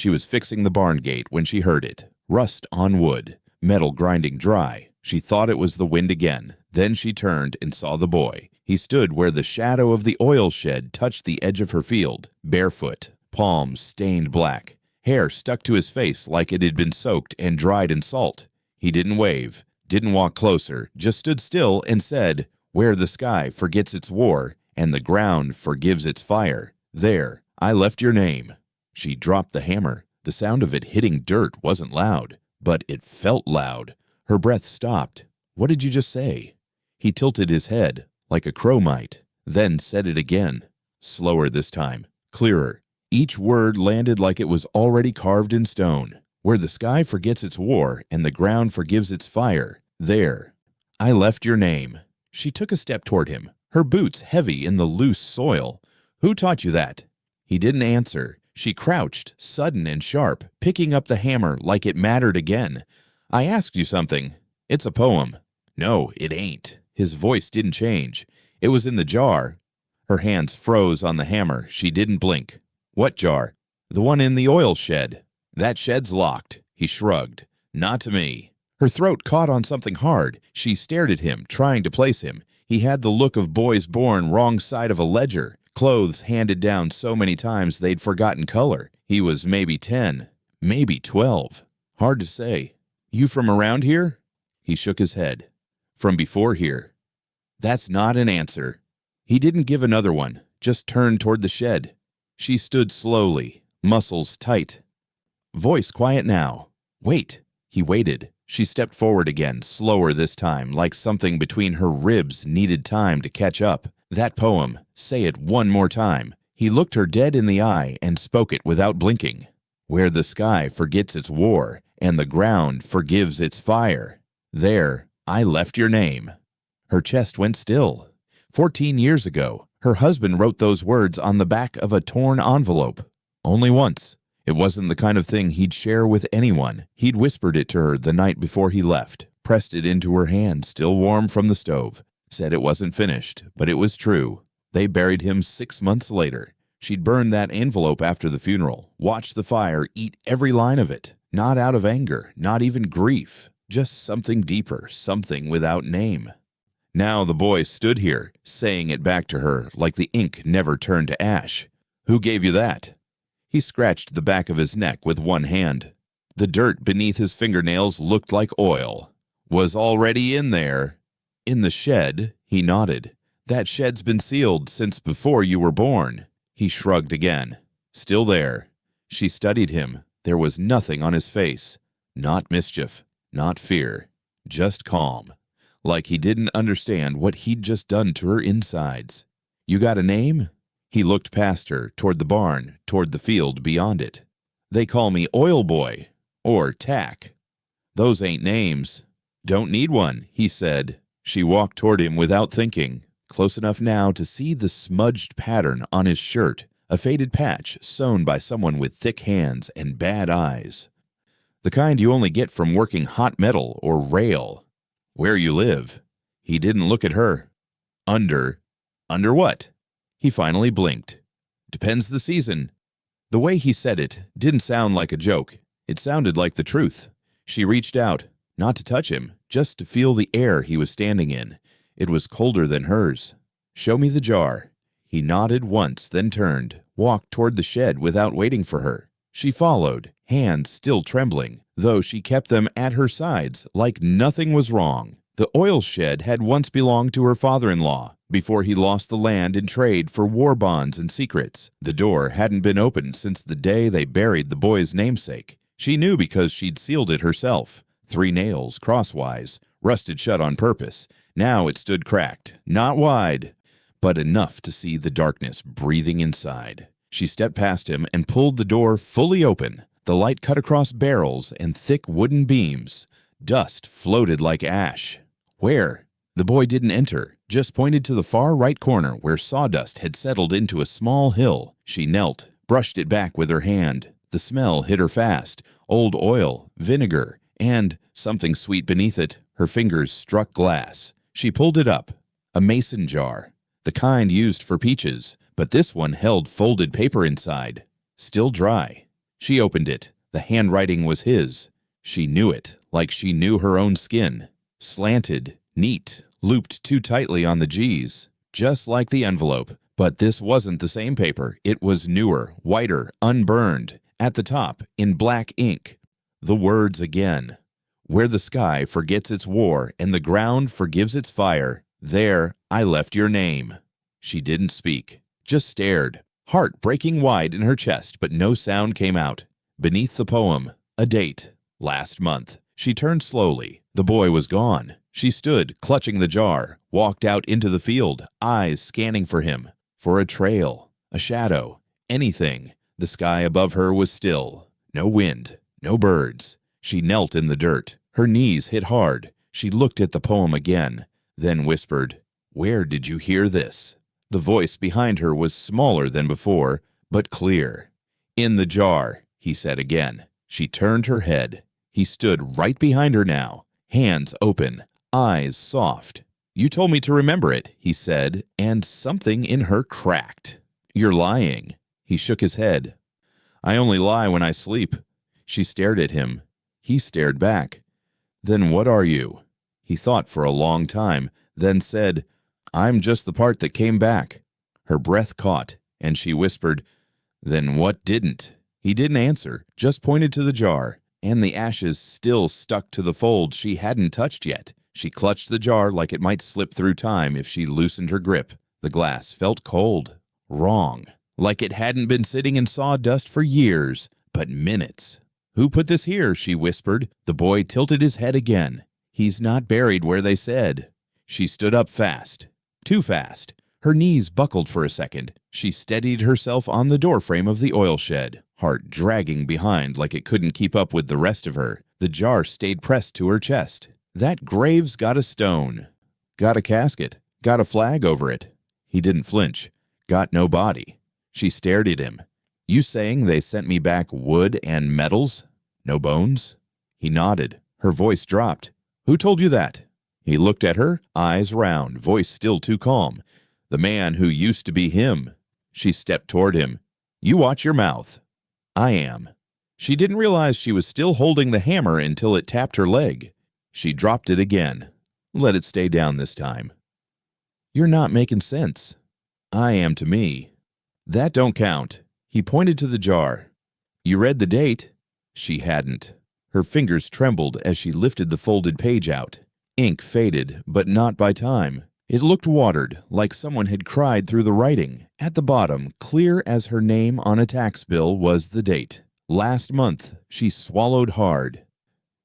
She was fixing the barn gate when she heard it. Rust on wood, metal grinding dry. She thought it was the wind again. Then she turned and saw the boy. He stood where the shadow of the oil shed touched the edge of her field, barefoot, palms stained black, hair stuck to his face like it had been soaked and dried in salt. He didn't wave, didn't walk closer, just stood still and said, "Where the sky forgets its war and the ground forgives its fire, there, I left your name." She dropped the hammer. The sound of it hitting dirt wasn't loud, but it felt loud. Her breath stopped. "What did you just say?" He tilted his head, like a crow might, then said it again, slower this time, clearer. Each word landed like it was already carved in stone. "Where the sky forgets its war and the ground forgives its fire, there, I left your name." She took a step toward him, her boots heavy in the loose soil. "Who taught you that?" He didn't answer. She crouched, sudden and sharp, picking up the hammer like it mattered again. "I asked you something. It's a poem." "No, it ain't." His voice didn't change. "It was in the jar." Her hands froze on the hammer. She didn't blink. "What jar?" "The one in the oil shed." "That shed's locked." He shrugged. "Not to me." Her throat caught on something hard. She stared at him, trying to place him. He had the look of boys born wrong side of a ledger, clothes handed down so many times they'd forgotten color. He was maybe 10, maybe 12. Hard to say. "You from around here?" He shook his head. "From before here." "That's not an answer." He didn't give another one, just turned toward the shed. She stood slowly, muscles tight. Voice quiet now. "Wait." He waited. She stepped forward again, slower this time, like something between her ribs needed time to catch up. "That poem, say it one more time." He looked her dead in the eye and spoke it without blinking. "Where the sky forgets its war and the ground forgives its fire, there, I left your name." Her chest went still. 14 years ago, her husband wrote those words on the back of a torn envelope. Only once. It wasn't the kind of thing he'd share with anyone. He'd whispered it to her the night before he left, pressed it into her hand, still warm from the stove, said it wasn't finished, but it was true. They buried him 6 months later. She'd burned that envelope after the funeral, watched the fire eat every line of it, not out of anger, not even grief, just something deeper, something without name. Now the boy stood here, saying it back to her like the ink never turned to ash. "Who gave you that?" He scratched the back of his neck with one hand. The dirt beneath his fingernails looked like oil. "Was already in there." "In the shed," he nodded. "That shed's been sealed since before you were born." He shrugged again. "Still there." She studied him. There was nothing on his face. Not mischief, not fear, just calm. Like he didn't understand what he'd just done to her insides. "You got a name?" He looked past her, toward the barn, toward the field beyond it. "They call me Oil Boy, or Tack." "Those ain't names." "Don't need one," he said. She walked toward him without thinking, close enough now to see the smudged pattern on his shirt, a faded patch sewn by someone with thick hands and bad eyes. The kind you only get from working hot metal or rail. "Where you live?" He didn't look at her. Under what?" He finally blinked. "Depends the season." The way he said it didn't sound like a joke. It sounded like the truth. She reached out, not to touch him, just to feel the air he was standing in. It was colder than hers. "Show me the jar." He nodded once, then turned, walked toward the shed without waiting for her. She followed, hands still trembling, though she kept them at her sides like nothing was wrong. The oil shed had once belonged to her father-in-law, before he lost the land in trade for war bonds and secrets. The door hadn't been opened since the day they buried the boy's namesake. She knew because she'd sealed it herself. 3 nails, crosswise, rusted shut on purpose. Now it stood cracked, not wide, but enough to see the darkness breathing inside. She stepped past him and pulled the door fully open. The light cut across barrels and thick wooden beams. Dust floated like ash. "Where?" The boy didn't enter, just pointed to the far right corner where sawdust had settled into a small hill. She knelt, brushed it back with her hand. The smell hit her fast. Old oil, vinegar, and something sweet beneath it. Her fingers struck glass. She pulled it up. A mason jar. The kind used for peaches, but this one held folded paper inside. Still dry. She opened it. The handwriting was his. She knew it, like she knew her own skin. Slanted, neat, looped too tightly on the G's, just like the envelope. But this wasn't the same paper. It was newer, whiter, unburned. At the top, in black ink, the words again. Where the sky forgets its war and the ground forgives its fire, there I left your name. She didn't speak, just stared, heart breaking wide in her chest, but no sound came out. Beneath the poem, a date, last month. She turned slowly. The boy was gone. She stood, clutching the jar, walked out into the field, eyes scanning for him, for a trail, a shadow, anything. The sky above her was still. No wind, no birds. She knelt in the dirt. Her knees hit hard. She looked at the poem again, then whispered, "Where did you hear this?" The voice behind her was smaller than before, but clear. "In the jar," he said again. She turned her head. He stood right behind her now, hands open, eyes soft. "You told me to remember it," he said, and something in her cracked. "You're lying." He shook his head. "I only lie when I sleep." She stared at him. He stared back. "Then what are you?" He thought for a long time, then said, "I'm just the part that came back." Her breath caught, and she whispered, "Then what didn't?" He didn't answer, just pointed to the jar, and the ashes still stuck to the fold she hadn't touched yet. She clutched the jar like it might slip through time if she loosened her grip. The glass felt cold, wrong, like it hadn't been sitting in sawdust for years, but minutes. "Who put this here?" she whispered. The boy tilted his head again. "He's not buried where they said." She stood up fast. Too fast. Her knees buckled for a second. She steadied herself on the doorframe of the oil shed, heart dragging behind like it couldn't keep up with the rest of her. The jar stayed pressed to her chest. "That grave's got a stone. Got a casket. Got a flag over it." He didn't flinch. "Got no body." She stared at him. "You saying they sent me back wood and metals? No bones?" He nodded. Her voice dropped. "Who told you that?" He looked at her, eyes round, voice still too calm. "The man who used to be him." She stepped toward him. "You watch your mouth." "I am." She didn't realize she was still holding the hammer until it tapped her leg. She dropped it again. Let it stay down this time. "You're not making sense." "I am to me." "That don't count." He pointed to the jar. "You read the date?" She hadn't. Her fingers trembled as she lifted the folded page out. Ink faded, but not by time. It looked watered, like someone had cried through the writing. At the bottom, clear as her name on a tax bill, was the date. Last month. She swallowed hard.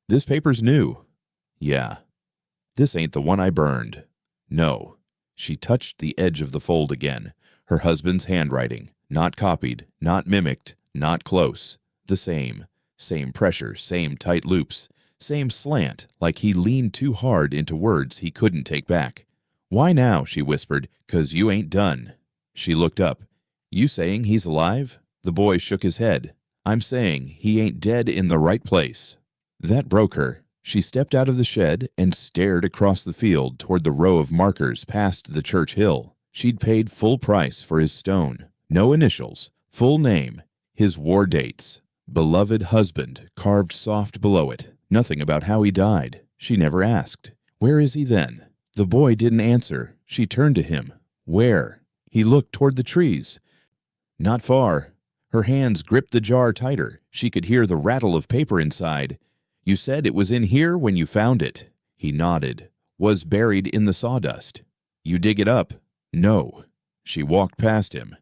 "This paper's new." "Yeah." "This ain't the one I burned." "No." She touched the edge of the fold again. Her husband's handwriting. Not copied, not mimicked, not close. The same. Same pressure, same tight loops. Same slant, like he leaned too hard into words he couldn't take back. "Why now?" she whispered. "'Cause you ain't done." She looked up. "You saying he's alive?" The boy shook his head. "I'm saying he ain't dead in the right place." That broke her. She stepped out of the shed and stared across the field toward the row of markers past the church hill. She'd paid full price for his stone. No initials, full name, his war dates. Beloved husband carved soft below it. Nothing about how he died. She never asked. "Where is he then?" The boy didn't answer. She turned to him. "Where?" He looked toward the trees. "Not far." Her hands gripped the jar tighter. She could hear the rattle of paper inside. "You said it was in here when you found it." He nodded. "Was buried in the sawdust." "You dig it up?" "No." She walked past him.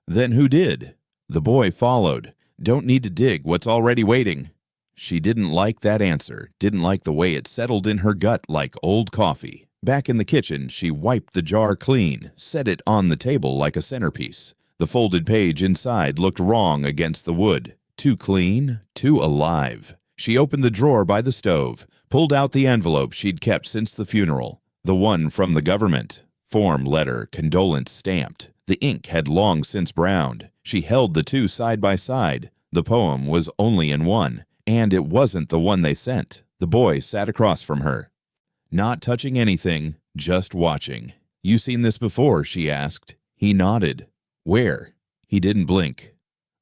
"Then who did?" The boy followed. "Don't need to dig what's already waiting." She didn't like that answer, didn't like the way it settled in her gut like old coffee. Back in the kitchen, she wiped the jar clean, set it on the table like a centerpiece. The folded page inside looked wrong against the wood. Too clean, too alive. She opened the drawer by the stove, pulled out the envelope she'd kept since the funeral, the one from the government. Form letter, condolence stamped. The ink had long since browned. She held the two side by side. The poem was only in one, and it wasn't the one they sent. The boy sat across from her. Not touching anything, just watching. "You seen this before?" she asked. He nodded. "Where?" He didn't blink.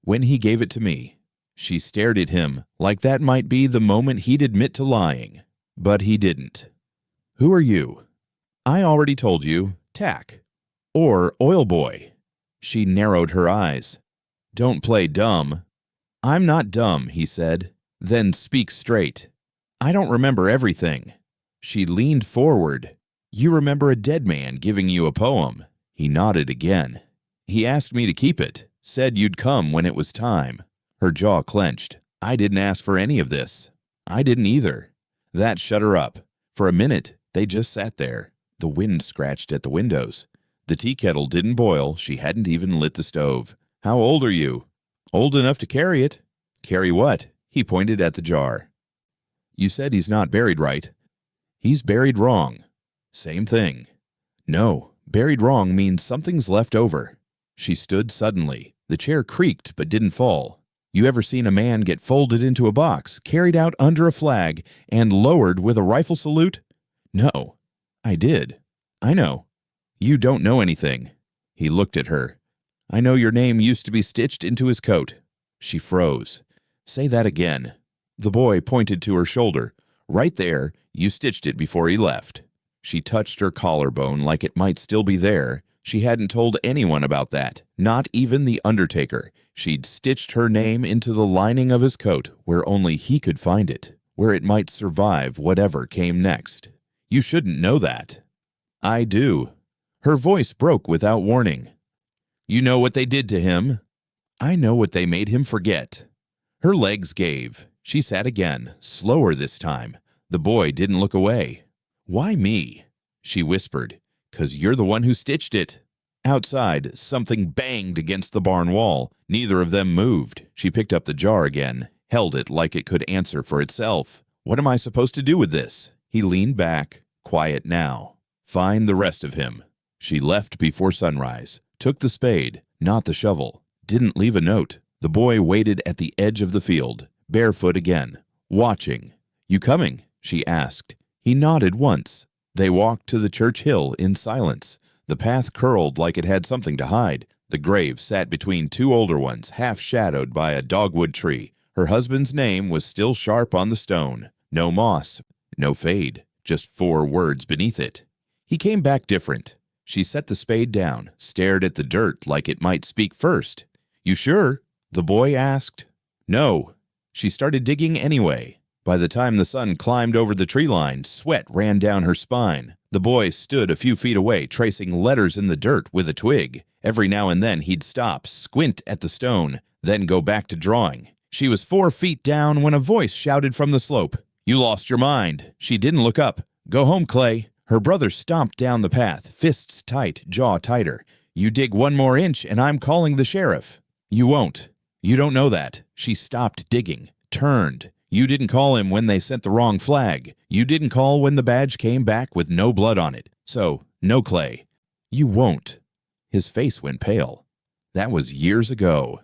"When he gave it to me." She stared at him like that might be the moment he'd admit to lying. But he didn't. Who are you? I already told you, Tack. Or Oil Boy. She narrowed her eyes. Don't play dumb. I'm not dumb, he said. Then speak straight. I don't remember everything. She leaned forward. You remember a dead man giving you a poem. He nodded again. He asked me to keep it, said you'd come when it was time. Her jaw clenched. I didn't ask for any of this. I didn't either. That shut her up. For a minute, they just sat there. The wind scratched at the windows. The tea kettle didn't boil. She hadn't even lit the stove. How old are you? Old enough to carry it. Carry what? He pointed at the jar. You said he's not buried right. He's buried wrong. Same thing. No, buried wrong means something's left over. She stood suddenly. The chair creaked but didn't fall. You ever seen a man get folded into a box, carried out under a flag, and lowered with a rifle salute? No. I did. I know. You don't know anything. He looked at her. I know your name used to be stitched into his coat. She froze. Say that again. The boy pointed to her shoulder. Right there, you stitched it before he left. She touched her collarbone like it might still be there. She hadn't told anyone about that, not even the undertaker. She'd stitched her name into the lining of his coat where only he could find it, where it might survive whatever came next. You shouldn't know that. I do. Her voice broke without warning. You know what they did to him? I know what they made him forget. Her legs gave. She sat again, slower this time. The boy didn't look away. Why me? She whispered. 'Cause you're the one who stitched it. Outside, something banged against the barn wall. Neither of them moved. She picked up the jar again, held it like it could answer for itself. What am I supposed to do with this? He leaned back, quiet now. Find the rest of him. She left before sunrise, took the spade, not the shovel, didn't leave a note. The boy waited at the edge of the field, barefoot again, watching. You coming? She asked. He nodded once. They walked to the church hill in silence. The path curled like it had something to hide. The grave sat between two older ones, half shadowed by a dogwood tree. Her husband's name was still sharp on the stone. No moss, no fade, just 4 words beneath it. He came back different. She set the spade down, stared at the dirt like it might speak first. You sure? The boy asked. No. She started digging anyway. By the time the sun climbed over the tree line, sweat ran down her spine. The boy stood a few feet away, tracing letters in the dirt with a twig. Every now and then he'd stop, squint at the stone, then go back to drawing. She was 4 feet down when a voice shouted from the slope. You lost your mind. She didn't look up. Go home, Clay. Her brother stomped down the path, fists tight, jaw tighter. You dig 1 more inch and I'm calling the sheriff. You won't. You don't know that. She stopped digging, turned. You didn't call him when they sent the wrong flag. You didn't call when the badge came back with no blood on it. So, no, Clay. You won't. His face went pale. That was years ago.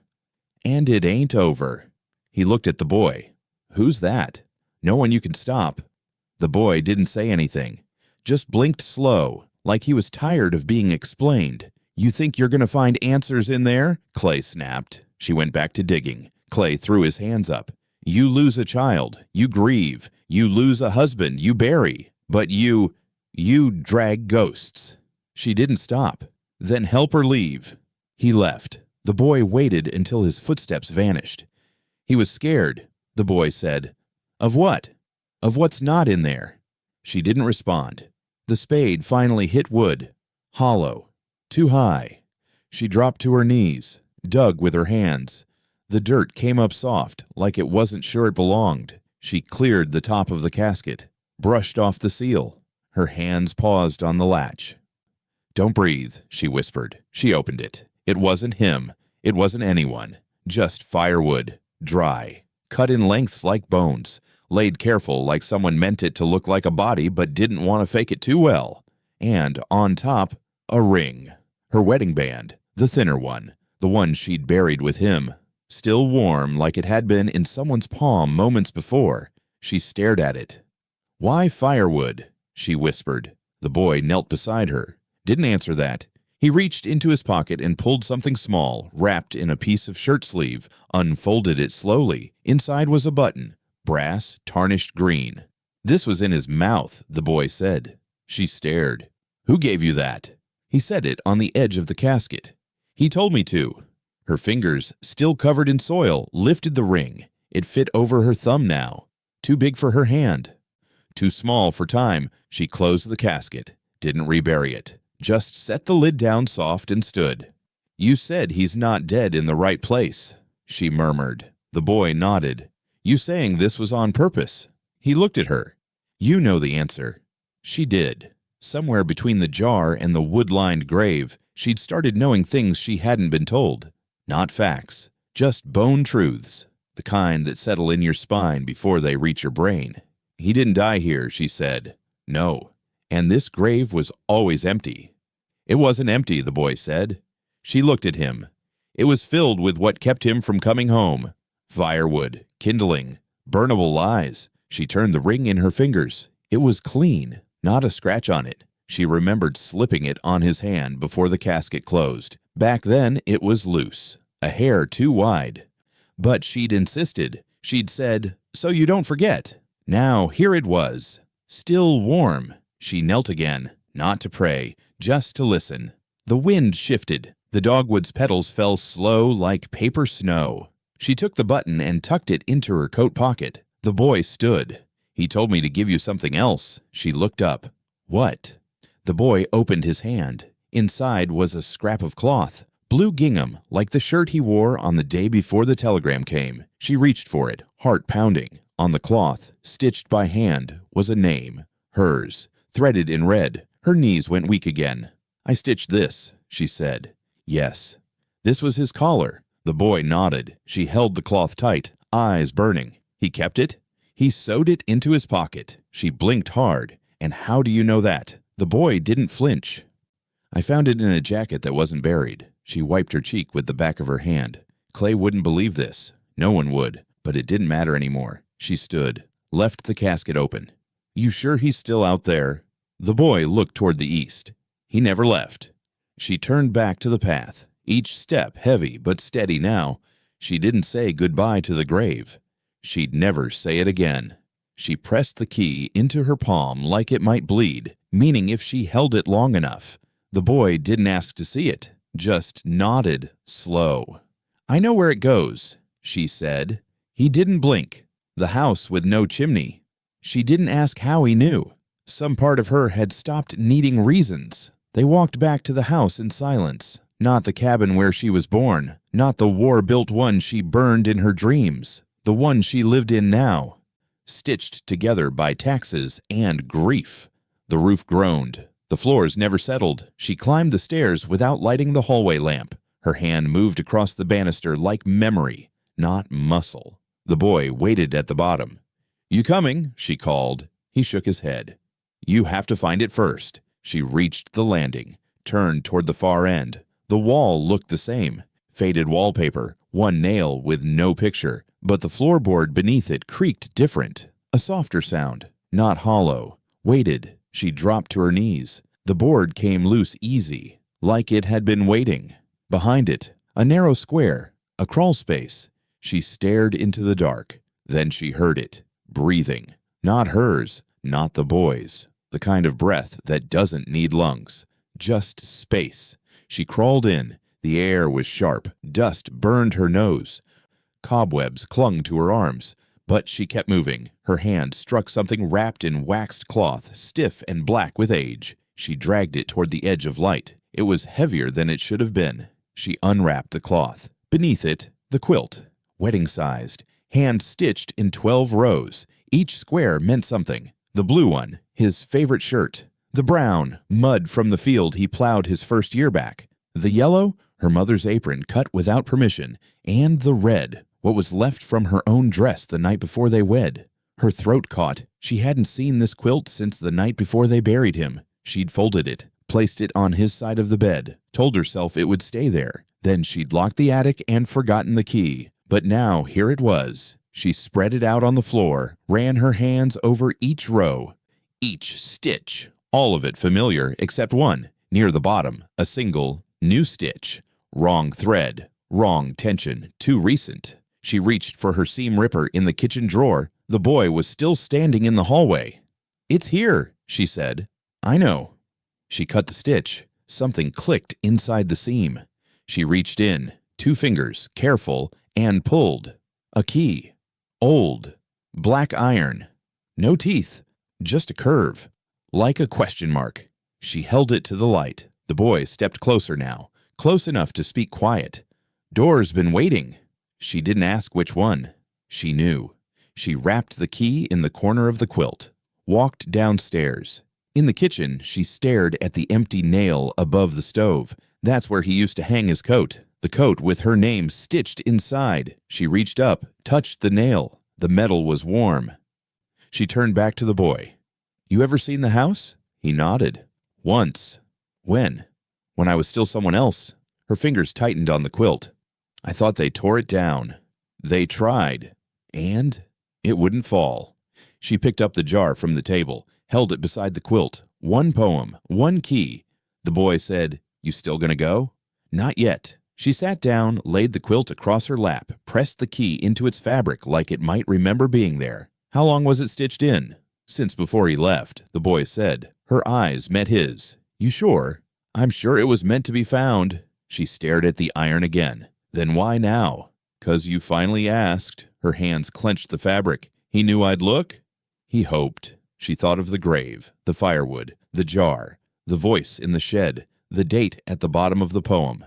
And it ain't over. He looked at the boy. Who's that? No one you can stop. The boy didn't say anything, just blinked slow, like he was tired of being explained. You think you're going to find answers in there? Clay snapped. She went back to digging. Clay threw his hands up. You lose a child, you grieve. You lose a husband, you bury. But you drag ghosts. She didn't stop. Then help her leave. He left. The boy waited until his footsteps vanished. He was scared, the boy said. Of what? Of what's not in there? She didn't respond. The spade finally hit wood. Hollow. Too high. She dropped to her knees, dug with her hands. The dirt came up soft, like it wasn't sure it belonged. She cleared the top of the casket, brushed off the seal. Her hands paused on the latch. Don't breathe, she whispered. She opened it. It wasn't him. It wasn't anyone. Just firewood, dry, cut in lengths like bones, laid careful like someone meant it to look like a body but didn't want to fake it too well. And on top, a ring. Her wedding band, the thinner one, the one she'd buried with him. Still warm like it had been in someone's palm moments before. She stared at it. Why firewood? She whispered. The boy knelt beside her. Didn't answer that. He reached into his pocket and pulled something small, wrapped in a piece of shirt sleeve, unfolded it slowly. Inside was a button, brass, tarnished green. This was in his mouth, the boy said. She stared. Who gave you that? He said it on the edge of the casket. He told me to. Her fingers, still covered in soil, lifted the ring. It fit over her thumb now. Too big for her hand. Too small for time. She closed the casket. Didn't rebury it. Just set the lid down soft and stood. You said he's not dead in the right place, she murmured. The boy nodded. You saying this was on purpose? He looked at her. You know the answer. She did. Somewhere between the jar and the wood-lined grave, she'd started knowing things she hadn't been told. Not facts, just bone truths, the kind that settle in your spine before they reach your brain. He didn't die here, she said. No. And this grave was always empty. It wasn't empty, the boy said. She looked at him. It was filled with what kept him from coming home. Firewood, kindling, burnable lies. She turned the ring in her fingers. It was clean, not a scratch on it. She remembered slipping it on his hand before the casket closed. Back then, it was loose, a hair too wide. But she'd insisted. She'd said, so you don't forget. Now, here it was, still warm. She knelt again, not to pray, just to listen. The wind shifted. The dogwood's petals fell slow like paper snow. She took the button and tucked it into her coat pocket. The boy stood. He told me to give you something else. She looked up. What? The boy opened his hand. Inside was a scrap of cloth, blue gingham, like the shirt he wore on the day before the telegram came. She reached for it, heart pounding. On the cloth, stitched by hand, was a name. Hers. Threaded in red. Her knees went weak again. I stitched this, she said. Yes. This was his collar. The boy nodded. She held the cloth tight, eyes burning. He kept it? He sewed it into his pocket. She blinked hard. And how do you know that? The boy didn't flinch. I found it in a jacket that wasn't buried. She wiped her cheek with the back of her hand. Clay wouldn't believe this. No one would. But it didn't matter anymore. She stood, left the casket open. You sure he's still out there? The boy looked toward the east. He never left. She turned back to the path, each step heavy but steady now. She didn't say goodbye to the grave. She'd never say it again. She pressed the key into her palm like it might bleed, meaning if she held it long enough. The boy didn't ask to see it, just nodded, slow. I know where it goes, she said. He didn't blink. The house with no chimney. She didn't ask how he knew. Some part of her had stopped needing reasons. They walked back to the house in silence. Not the cabin where she was born. Not the war-built one she burned in her dreams. The one she lived in now. Stitched together by taxes and grief. The roof groaned. The floors never settled. She climbed the stairs without lighting the hallway lamp. Her hand moved across the banister like memory, not muscle. The boy waited at the bottom. You coming? She called. He shook his head. You have to find it first. She reached the landing, turned toward the far end. The wall looked the same. Faded wallpaper, one nail with no picture, but the floorboard beneath it creaked different. A softer sound, not hollow. Waited. She dropped to her knees. The board came loose easy, like it had been waiting. Behind it, a narrow square, a crawl space. She stared into the dark. Then she heard it. Breathing. Not hers, not the boy's. The kind of breath that doesn't need lungs. Just space. She crawled in. The air was sharp. Dust burned her nose. Cobwebs clung to her arms. But she kept moving. Her hand struck something wrapped in waxed cloth, stiff and black with age. She dragged it toward the edge of light. It was heavier than it should have been. She unwrapped the cloth. Beneath it, the quilt. Wedding-sized. Hand-stitched in 12 rows. Each square meant something. The blue one, his favorite shirt. The brown, mud from the field he plowed his first year back. The yellow, her mother's apron cut without permission. And the red, what was left from her own dress the night before they wed. Her throat caught. She hadn't seen this quilt since the night before they buried him. She'd folded it, placed it on his side of the bed, told herself it would stay there. Then she'd locked the attic and forgotten the key. But now, here it was. She spread it out on the floor, ran her hands over each row, each stitch, all of it familiar except one, Near the bottom, a single, new stitch. Wrong thread, wrong tension, too recent. She reached for her seam ripper in the kitchen drawer. The boy was still standing in the hallway. "It's here," she said. "I know." She cut the stitch. Something clicked inside the seam. She reached in, 2 fingers, careful, and pulled. A key. Old. Black iron. No teeth. Just a curve. Like a question mark. She held it to the light. The boy stepped closer now. Close enough to speak quiet. "Door's been waiting." She didn't ask which one. She knew. She wrapped the key in the corner of the quilt. Walked downstairs. In the kitchen, she stared at the empty nail above the stove. That's where he used to hang his coat. The coat with her name stitched inside. She reached up, touched the nail. The metal was warm. She turned back to the boy. "You ever seen the house?" He nodded. "Once." "When?" "When I was still someone else." Her fingers tightened on the quilt. "I thought they tore it down." "They tried." "And?" "It wouldn't fall." She picked up the jar from the table, held it beside the quilt. One poem, one key. The boy said, "You still gonna go?" "Not yet." She sat down, laid the quilt across her lap, pressed the key into its fabric like it might remember being there. "How long was it stitched in?" "Since before he left," the boy said. Her eyes met his. "You sure?" "I'm sure it was meant to be found." She stared at the iron again. "Then why now?" "'Cause you finally asked." Her hands clenched the fabric. "He knew I'd look?" He hoped. She thought of the grave, the firewood, the jar, the voice in the shed, the date at the bottom of the poem.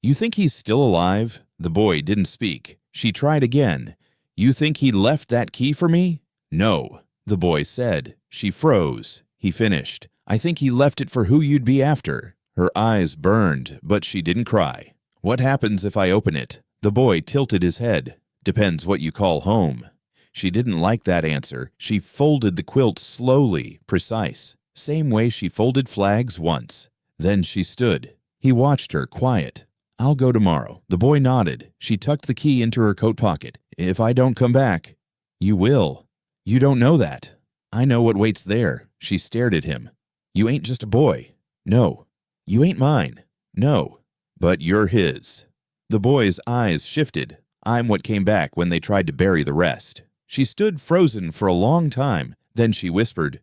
"You think he's still alive?" The boy didn't speak. She tried again. "You think he left that key for me?" "No," the boy said. She froze. He finished. "I think he left it for who you'd be after." Her eyes burned, but she didn't cry. "What happens if I open it?" The boy tilted his head. "Depends what you call home." She didn't like that answer. She folded the quilt slowly, precise, same way she folded flags once. Then she stood. He watched her, quiet. "I'll go tomorrow." The boy nodded. She tucked the key into her coat pocket. "If I don't come back." "You will." "You don't know that." "I know what waits there." She stared at him. "You ain't just a boy." "No." "You ain't mine." "No." "But you're his." The boy's eyes shifted. "I'm what came back when they tried to bury the rest." She stood frozen for a long time. Then she whispered,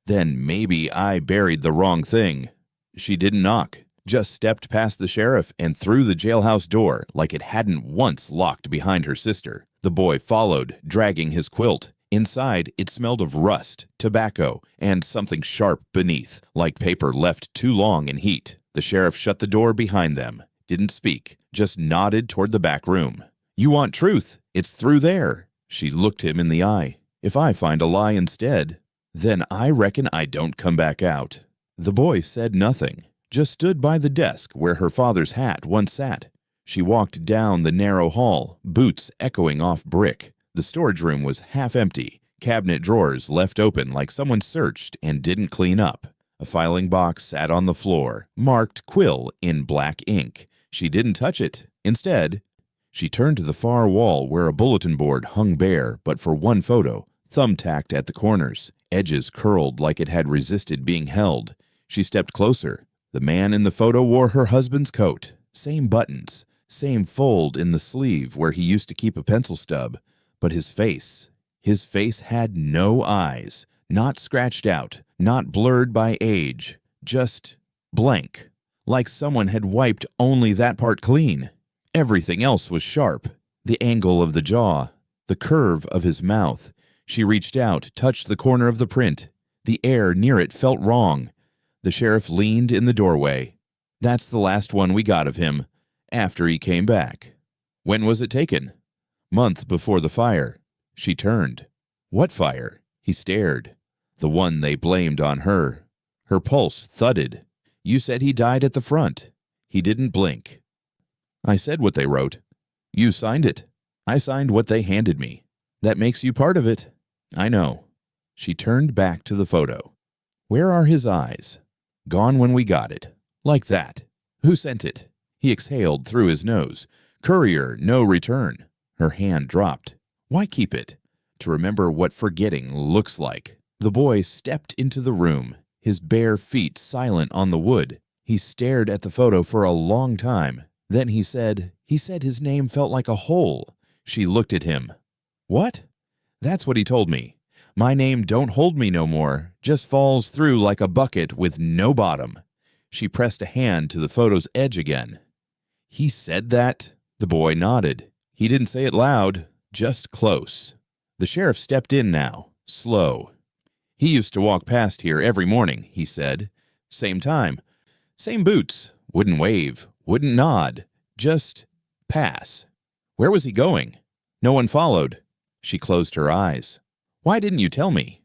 "Then maybe I buried the wrong thing." She didn't knock, just stepped past the sheriff and through the jailhouse door like it hadn't once locked behind her sister. The boy followed, dragging his quilt. Inside, it smelled of rust, tobacco, and something sharp beneath, like paper left too long in heat. The sheriff shut the door behind them, didn't speak, just nodded toward the back room. "You want truth? It's through there." She looked him in the eye. "If I find a lie instead, then I reckon I don't come back out." The boy said nothing, just stood by the desk where her father's hat once sat. She walked down the narrow hall, boots echoing off brick. The storage room was half empty, cabinet drawers left open like someone searched and didn't clean up. A filing box sat on the floor, marked Quill in black ink. She didn't touch it. Instead, she turned to the far wall where a bulletin board hung bare but for one photo, thumbtacked at the corners, edges curled like it had resisted being held. She stepped closer. The man in the photo wore her husband's coat. Same buttons, same fold in the sleeve where he used to keep a pencil stub. But his face had no eyes, not scratched out, not blurred by age, just blank, like someone had wiped only that part clean. Everything else was sharp, the angle of the jaw, the curve of his mouth. She reached out, touched the corner of the print. The air near it felt wrong. The sheriff leaned in the doorway. "That's the last one we got of him, after he came back." "When was it taken?" "Month before the fire." She turned. "What fire?" He stared. "The one they blamed on her." Her pulse thudded. "You said he died at the front." He didn't blink. "I said what they wrote." "You signed it." "I signed what they handed me." "That makes you part of it." "I know." She turned back to the photo. "Where are his eyes?" "Gone when we got it." "Like that." "Who sent it?" He exhaled through his nose. "Courier, no return." Her hand dropped. "Why keep it?" "To remember what forgetting looks like." The boy stepped into the room. his bare feet silent on the wood. He stared at the photo for a long time. Then he said his name felt like a hole. She looked at him. What? That's what he told me. My name don't hold me no more, just falls through like a bucket with no bottom. She pressed a hand to the photo's edge again. He said that? The boy nodded. He didn't say it loud, just close. The sheriff stepped in now, slow. He used to walk past here every morning, he said. Same time. Same boots. Wouldn't wave. Wouldn't nod. Just pass. Where was he going? No one followed. She closed her eyes. Why didn't you tell me?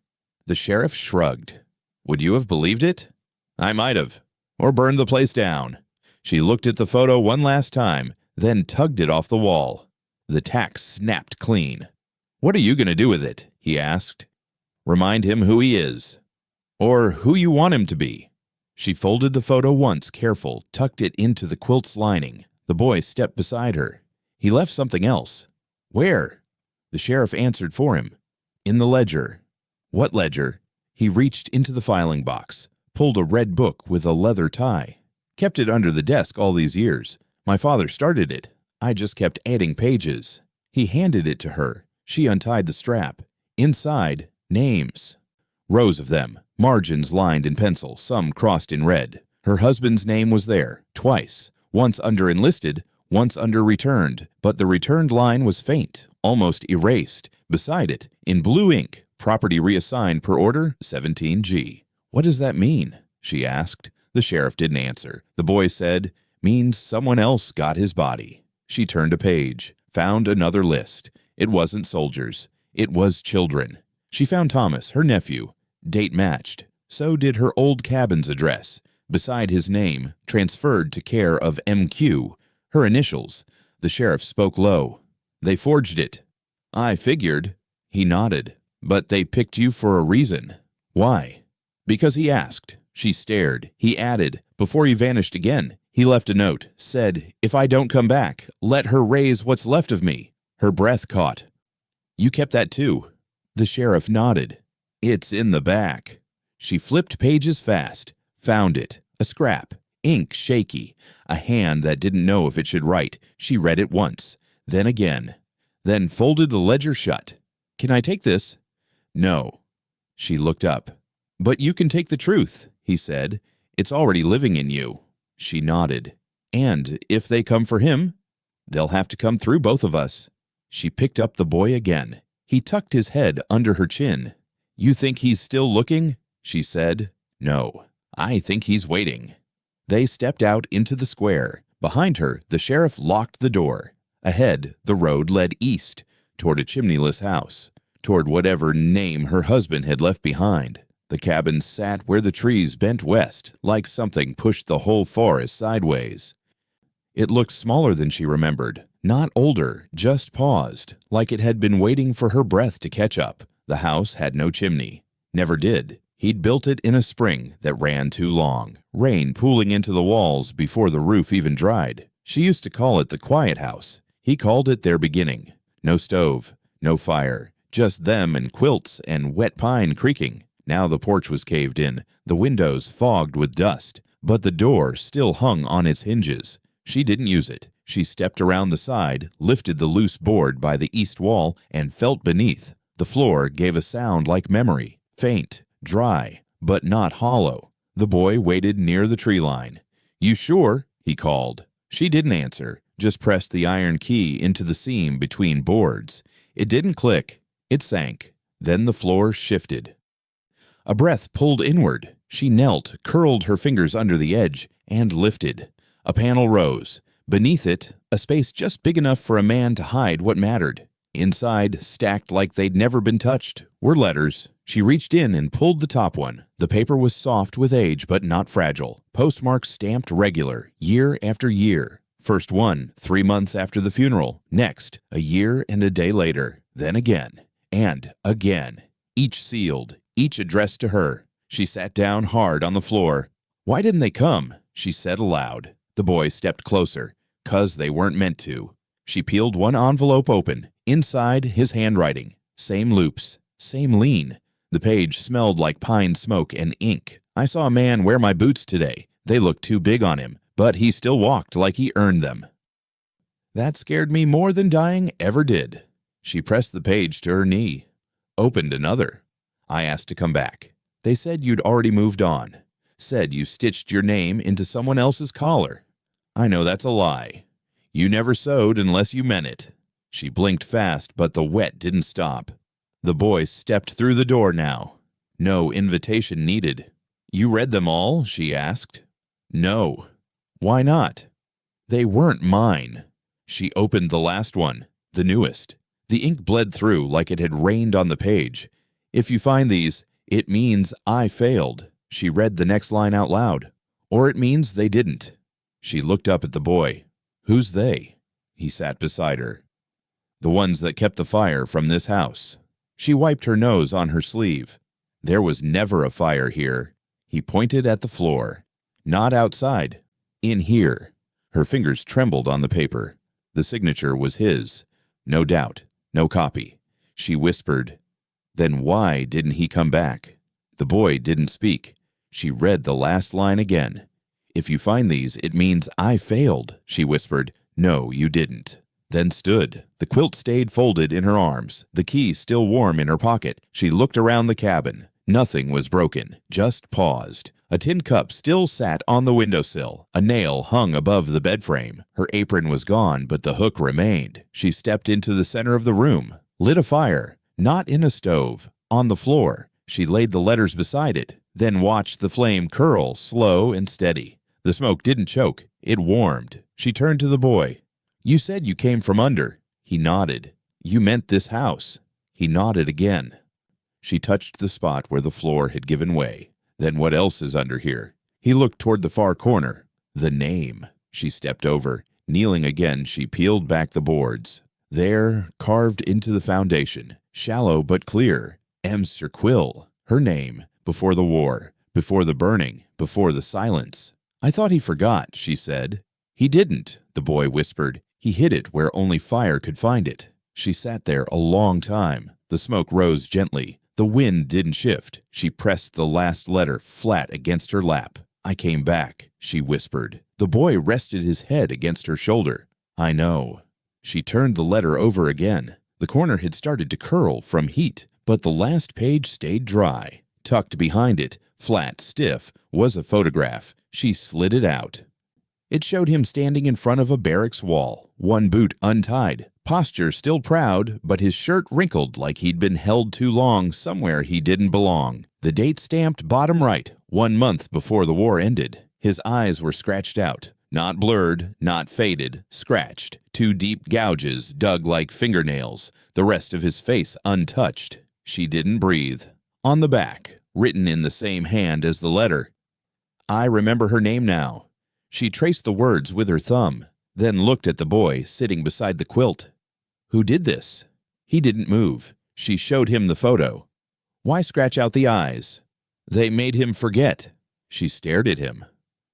The sheriff shrugged. Would you have believed it? I might have. Or burned the place down. She looked at the photo one last time, then tugged it off the wall. The tack snapped clean. What are you going to do with it? He asked. Remind him who he is. Or who you want him to be. She folded the photo once, careful, tucked it into the quilt's lining. The boy stepped beside her. He left something else. Where? The sheriff answered for him. In the ledger. What ledger? He reached into the filing box, pulled a red book with a leather tie. Kept it under the desk all these years. My father started it. I just kept adding pages. He handed it to her. She untied the strap. Inside, names. Rows of them, margins lined in pencil, some crossed in red. Her husband's name was there, twice, once under enlisted, once under returned, but the returned line was faint, almost erased. Beside it, in blue ink, property reassigned per order 17G. What does that mean? She asked. The sheriff didn't answer. The boy said, means someone else got his body. She turned a page, found another list. It wasn't soldiers. It was children. She found Thomas, her nephew. Date matched. So did her old cabin's address. Beside his name, transferred to care of MQ. Her initials. The sheriff spoke low. They forged it. I figured. He nodded. But they picked you for a reason. Why? Because he asked. She stared. He added. Before he vanished again, he left a note. Said, if I don't come back, let her raise what's left of me. Her breath caught. You kept that too. The sheriff nodded. It's in the back. She flipped pages fast. Found it. A scrap. Ink shaky. A hand that didn't know if it should write. She read it once. Then again. Then folded the ledger shut. Can I take this? No. She looked up. But you can take the truth, he said. It's already living in you. She nodded. And if they come for him, they'll have to come through both of us. She picked up the boy again. He tucked his head under her chin. You think he's still looking? She said. No, I think he's waiting. They stepped out into the square. Behind her, the sheriff locked the door. Ahead, the road led east, toward a chimneyless house, toward whatever name her husband had left behind. The cabin sat where the trees bent west, like something pushed the whole forest sideways. It looked smaller than she remembered, not older, just paused, like it had been waiting for her breath to catch up. The house had no chimney. Never did. He'd built it in a spring that ran too long, rain pooling into the walls before the roof even dried. She used to call it the quiet house. He called it their beginning. No stove, no fire, just them and quilts and wet pine creaking. Now the porch was caved in, the windows fogged with dust, but the door still hung on its hinges. She didn't use it. She stepped around the side, lifted the loose board by the east wall, and felt beneath. The floor gave a sound like memory, faint, dry, but not hollow. The boy waited near the tree line. You sure? He called. She didn't answer, just pressed the iron key into the seam between boards. It didn't click. It sank. Then the floor shifted. A breath pulled inward. She knelt, curled her fingers under the edge, and lifted. A panel rose. Beneath it, a space just big enough for a man to hide what mattered. Inside, stacked like they'd never been touched, were letters. She reached in and pulled the top one. The paper was soft with age, but not fragile. Postmarks stamped regular, year after year. First one, 3 months after the funeral. Next, a year and a day later. Then again. And again. Each sealed, each addressed to her. She sat down hard on the floor. Why didn't they come? She said aloud. The boy stepped closer. 'Cause they weren't meant to. She peeled one envelope open. Inside, his handwriting. Same loops. Same lean. The page smelled like pine smoke and ink. I saw a man wear my boots today. They looked too big on him, but he still walked like he earned them. That scared me more than dying ever did. She pressed the page to her knee. Opened another. I asked to come back. They said you'd already moved on. Said you stitched your name into someone else's collar. I know that's a lie. You never sewed unless you meant it. She blinked fast, but the wet didn't stop. The boy stepped through the door now. No invitation needed. You read them all? She asked. No. Why not? They weren't mine. She opened the last one, the newest. The ink bled through like it had rained on the page. If you find these, it means I failed. She read the next line out loud. Or it means they didn't. She looked up at the boy. Who's they? He sat beside her. The ones that kept the fire from this house. She wiped her nose on her sleeve. There was never a fire here. He pointed at the floor. Not outside. In here. Her fingers trembled on the paper. The signature was his. No doubt. No copy. She whispered, Then why didn't he come back? The boy didn't speak. She read the last line again. If you find these, it means I failed, she whispered. No, you didn't. Then stood. The quilt stayed folded in her arms, the key still warm in her pocket. She looked around the cabin. Nothing was broken, just paused. A tin cup still sat on the windowsill. A nail hung above the bed frame. Her apron was gone, but the hook remained. She stepped into the center of the room, lit a fire, not in a stove, on the floor. She laid the letters beside it, then watched the flame curl, slow and steady. The smoke didn't choke. It warmed. She turned to the boy. You said you came from under. He nodded. You meant this house. He nodded again. She touched the spot where the floor had given way. Then what else is under here? He looked toward the far corner. The name. She stepped over. Kneeling again, she peeled back the boards. There, carved into the foundation, shallow but clear, M. Quill. Her name. Before the war. Before the burning. Before the silence. I thought he forgot, she said. He didn't, the boy whispered. He hid it where only fire could find it. She sat there a long time. The smoke rose gently. The wind didn't shift. She pressed the last letter flat against her lap. I came back, she whispered. The boy rested his head against her shoulder. I know. She turned the letter over again. The corner had started to curl from heat, but the last page stayed dry. Tucked behind it, flat, stiff, was a photograph. She slid it out. It showed him standing in front of a barracks wall, one boot untied, posture still proud, but his shirt wrinkled like he'd been held too long somewhere he didn't belong. The date stamped bottom right, 1 month before the war ended. His eyes were scratched out, not blurred, not faded, scratched. 2 deep gouges dug like fingernails, the rest of his face untouched. She didn't breathe. On the back, written in the same hand as the letter, I remember her name now. She traced the words with her thumb, then looked at the boy sitting beside the quilt. Who did this? He didn't move. She showed him the photo. Why scratch out the eyes? They made him forget. She stared at him.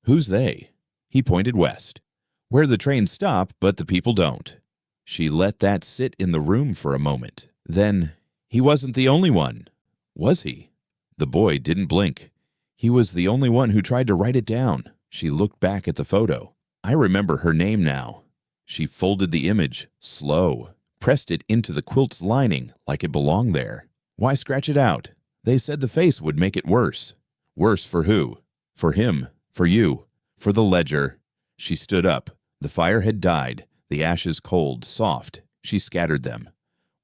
Who's they? He pointed west. Where the trains stop, but the people don't. She let that sit in the room for a moment. Then, he wasn't the only one. Was he? The boy didn't blink. He was the only one who tried to write it down. She looked back at the photo. I remember her name now. She folded the image, slow, pressed it into the quilt's lining like it belonged there. Why scratch it out? They said the face would make it worse. Worse for who? For him, for you, for the ledger. She stood up. The fire had died, the ashes cold, soft. She scattered them.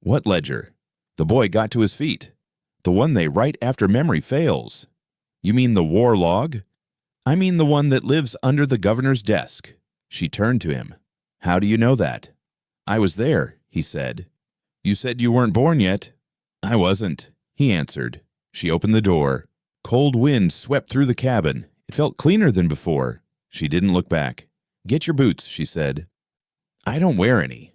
What ledger? The boy got to his feet. The one they write after memory fails. You mean the war log? I mean the one that lives under the governor's desk. She turned to him. How do you know that? I was there, he said. You said you weren't born yet. I wasn't, he answered. She opened the door. Cold wind swept through the cabin. It felt cleaner than before. She didn't look back. Get your boots, she said. I don't wear any.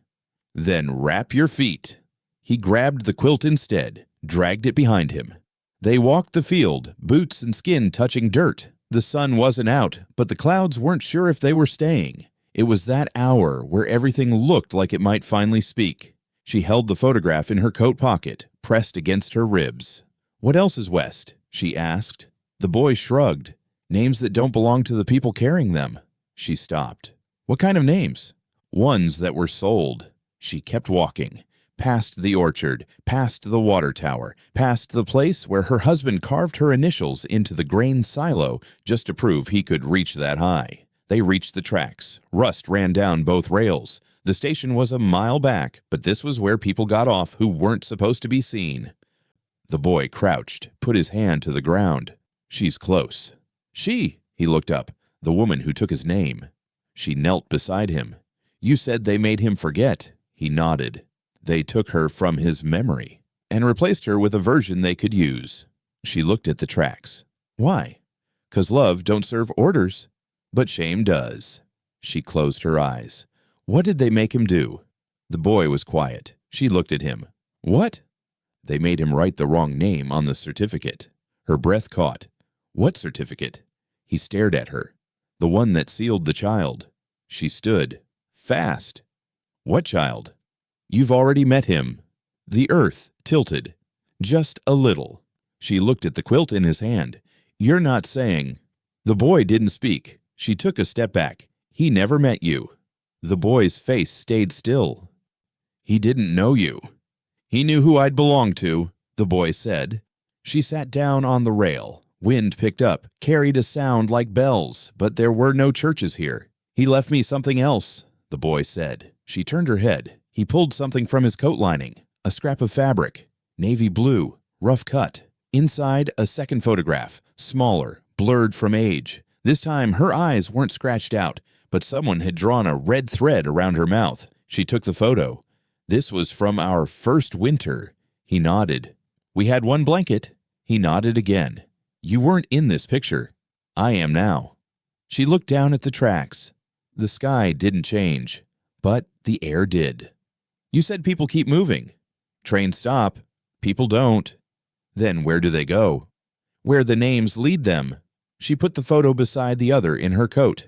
Then wrap your feet. He grabbed the quilt instead, dragged it behind him. They walked the field, boots and skin touching dirt. The sun wasn't out, but the clouds weren't sure if they were staying. It was that hour where everything looked like it might finally speak. She held the photograph in her coat pocket, pressed against her ribs. What else is west? She asked. The boy shrugged. Names that don't belong to the people carrying them. She stopped. What kind of names? Ones that were sold. She kept walking. Past the orchard, past the water tower, past the place where her husband carved her initials into the grain silo just to prove he could reach that high. They reached the tracks. Rust ran down both rails. The station was a mile back, but this was where people got off who weren't supposed to be seen. The boy crouched, put his hand to the ground. She's close. She, he looked up, the woman who took his name. She knelt beside him. You said they made him forget. He nodded. They took her from his memory and replaced her with a version they could use. She looked at the tracks. Why? 'Cause love don't serve orders, but shame does. She closed her eyes. What did they make him do? The boy was quiet. She looked at him. What? They made him write the wrong name on the certificate. Her breath caught. What certificate? He stared at her. The one that sealed the child. She stood. Fast. What child? You've already met him. The earth tilted. Just a little. She looked at the quilt in his hand. You're not saying. The boy didn't speak. She took a step back. He never met you. The boy's face stayed still. He didn't know you. He knew who I'd belong to, the boy said. She sat down on the rail. Wind picked up, carried a sound like bells, but there were no churches here. He left me something else, the boy said. She turned her head. He pulled something from his coat lining, a scrap of fabric, navy blue, rough cut. Inside, a second photograph, smaller, blurred from age. This time, her eyes weren't scratched out, but someone had drawn a red thread around her mouth. She took the photo. This was from our first winter. He nodded. We had one blanket. He nodded again. You weren't in this picture. I am now. She looked down at the tracks. The sky didn't change, but the air did. You said people keep moving. Trains stop. People don't. Then where do they go? Where the names lead them. She put the photo beside the other in her coat.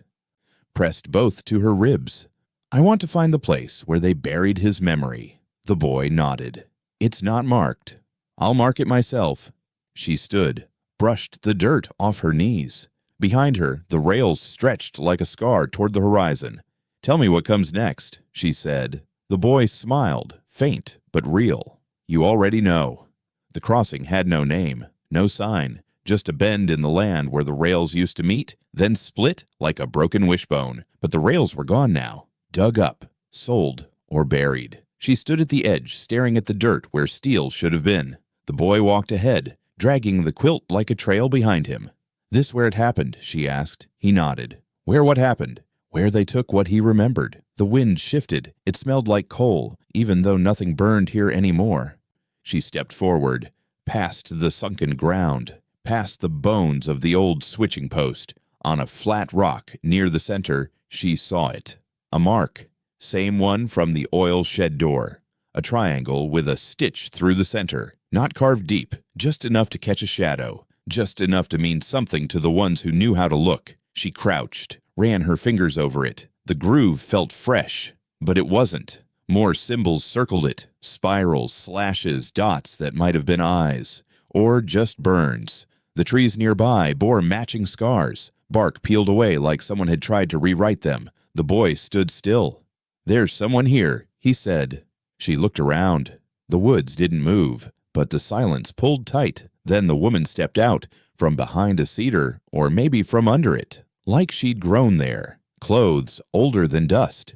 Pressed both to her ribs. I want to find the place where they buried his memory. The boy nodded. It's not marked. I'll mark it myself. She stood, brushed the dirt off her knees. Behind her, the rails stretched like a scar toward the horizon. Tell me what comes next, she said. The boy smiled, faint but real. You already know. The crossing had no name, no sign, just a bend in the land where the rails used to meet, then split like a broken wishbone. But the rails were gone now, dug up, sold, or buried. She stood at the edge, staring at the dirt where steel should have been. The boy walked ahead, dragging the quilt like a trail behind him. This where it happened, she asked. He nodded. Where what happened? Where they took what he remembered. The wind shifted. It smelled like coal, even though nothing burned here anymore. She stepped forward, past the sunken ground, past the bones of the old switching post. On a flat rock near the center, she saw it. A mark, same one from the oil shed door. A triangle with a stitch through the center, not carved deep, just enough to catch a shadow, just enough to mean something to the ones who knew how to look. She crouched, ran her fingers over it. The groove felt fresh, but it wasn't. More symbols circled it, spirals, slashes, dots that might have been eyes, or just burns. The trees nearby bore matching scars. Bark peeled away like someone had tried to rewrite them. The boy stood still. There's someone here, he said. She looked around. The woods didn't move, but the silence pulled tight. Then the woman stepped out, from behind a cedar, or maybe from under it, like she'd grown there. Clothes older than dust.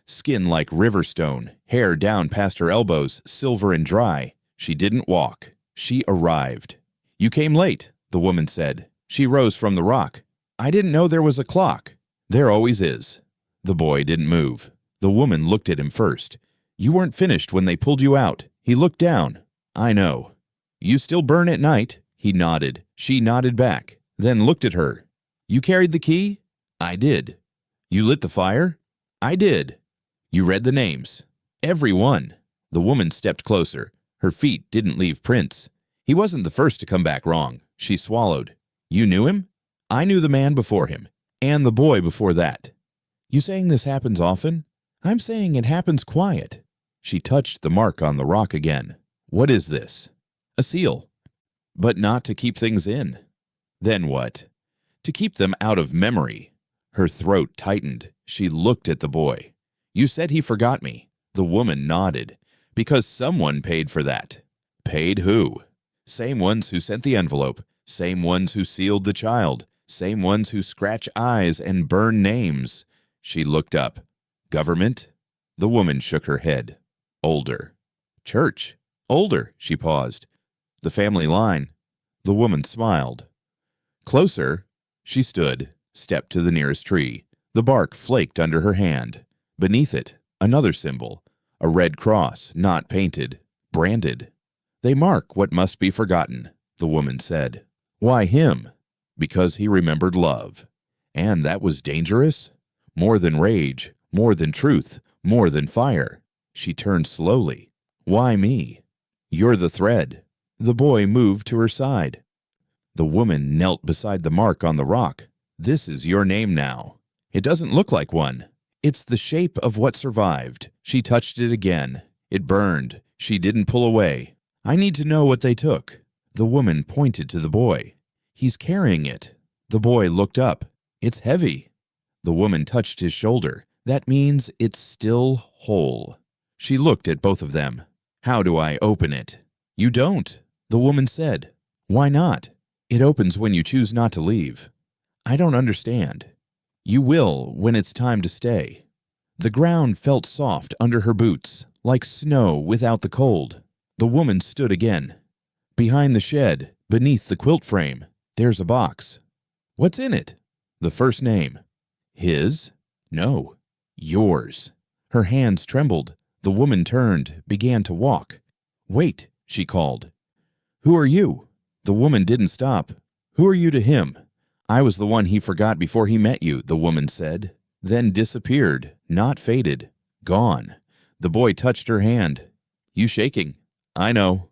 Skin like river stone, hair down past her elbows, silver and dry. She didn't walk. She arrived. You came late, the woman said. She rose from the rock. I didn't know there was a clock. There always is. The boy didn't move. The woman looked at him first. You weren't finished when they pulled you out. He looked down. I know. You still burn at night? He nodded. She nodded back, then looked at her. You carried the key? I did. You lit the fire? I did. You read the names? Every one. The woman stepped closer. Her feet didn't leave prints. He wasn't the first to come back wrong. She swallowed. You knew him? I knew the man before him, and the boy before that. You saying this happens often? I'm saying it happens quiet. She touched the mark on the rock again. What is this? A seal. But not to keep things in. Then what? To keep them out of memory. Her throat tightened. She looked at the boy. You said he forgot me. The woman nodded. Because someone paid for that. Paid who? Same ones who sent the envelope. Same ones who sealed the child. Same ones who scratch eyes and burn names. She looked up. Government? The woman shook her head. Older. Church? Older, she paused. The family line. The woman smiled. Closer. She stood, stepped to the nearest tree. The bark flaked under her hand. Beneath it, another symbol. A red cross, not painted, branded. They mark what must be forgotten, the woman said. Why him? Because he remembered love. And that was dangerous? More than rage, more than truth, more than fire. She turned slowly. Why me? You're the thread. The boy moved to her side. The woman knelt beside the mark on the rock. This is your name now. It doesn't look like one. It's the shape of what survived. She touched it again. It burned. She didn't pull away. I need to know what they took. The woman pointed to the boy. He's carrying it. The boy looked up. It's heavy. The woman touched his shoulder. That means it's still whole. She looked at both of them. How do I open it? You don't, the woman said. Why not? It opens when you choose not to leave. I don't understand. You will when it's time to stay. The ground felt soft under her boots, like snow without the cold. The woman stood again. Behind the shed, beneath the quilt frame, there's a box. What's in it? The first name. His? No. Yours. Her hands trembled. The woman turned, began to walk. Wait, she called. Who are you? The woman didn't stop. Who are you to him? I was the one he forgot before he met you, the woman said, then disappeared, not faded, gone. The boy touched her hand. You shaking? I know.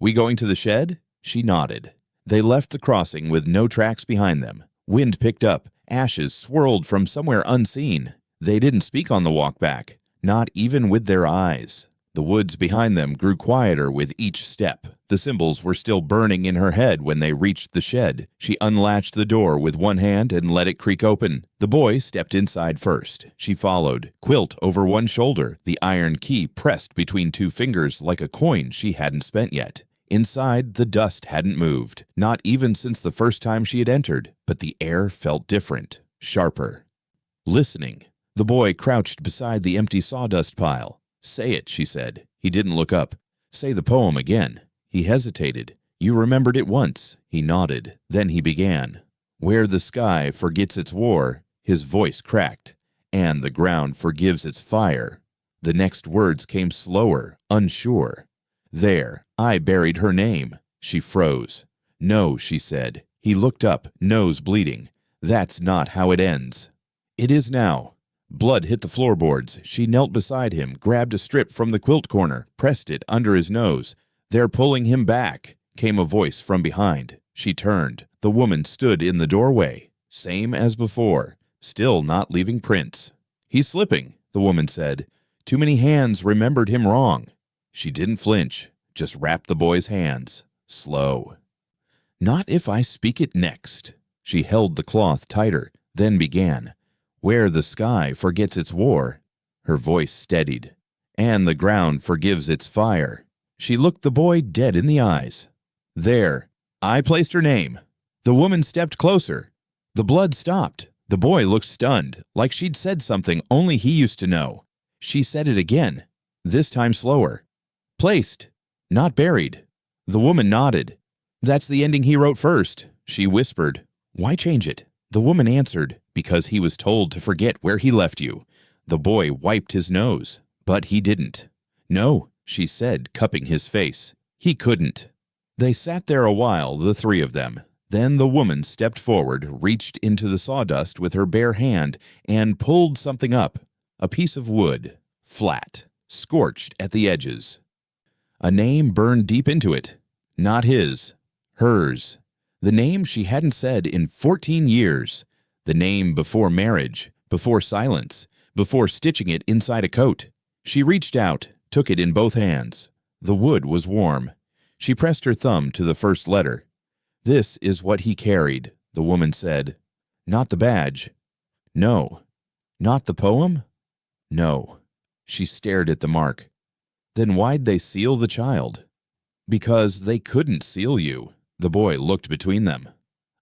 We going to the shed? She nodded. They left the crossing with no tracks behind them. Wind picked up. Ashes swirled from somewhere unseen. They didn't speak on the walk back, not even with their eyes. The woods behind them grew quieter with each step. The symbols were still burning in her head when they reached the shed. She unlatched the door with one hand and let it creak open. The boy stepped inside first. She followed, quilt over one shoulder, the iron key pressed between two fingers like a coin she hadn't spent yet. Inside, the dust hadn't moved, not even since the first time she had entered, but the air felt different, sharper. Listening, the boy crouched beside the empty sawdust pile. Say it, she said. He didn't look up. Say the poem again. He hesitated. You remembered it once. He nodded. Then he began. Where the sky forgets its war, his voice cracked, and the ground forgives its fire. The next words came slower, unsure. There, I buried her name. She froze. No, she said. He looked up, nose bleeding. That's not how it ends. It is now. Blood hit the floorboards. She knelt beside him, grabbed a strip from the quilt corner, pressed it under his nose. They're pulling him back, came a voice from behind. She turned. The woman stood in the doorway, same as before, still not leaving prints. He's slipping, the woman said. Too many hands remembered him wrong. She didn't flinch, just wrapped the boy's hands, slow. Not if I speak it next. She held the cloth tighter, then began. Where the sky forgets its war. Her voice steadied. And the ground forgives its fire. She looked the boy dead in the eyes. There. I placed her name. The woman stepped closer. The blood stopped. The boy looked stunned, like she'd said something only he used to know. She said it again, this time slower. Placed, not buried. The woman nodded. That's the ending he wrote first, she whispered. Why change it? The woman answered, because he was told to forget where he left you. The boy wiped his nose, but he didn't. No, she said, cupping his face. He couldn't. They sat there a while, the three of them. Then the woman stepped forward, reached into the sawdust with her bare hand, and pulled something up. A piece of wood, flat, scorched at the edges. A name burned deep into it. Not his, hers. The name she hadn't said in 14 years. The name before marriage, before silence, before stitching it inside a coat. She reached out, took it in both hands. The wood was warm. She pressed her thumb to the first letter. This is what he carried, the woman said. Not the badge. No. Not the poem? No. She stared at the mark. Then why'd they seal the child? Because they couldn't seal you. The boy looked between them.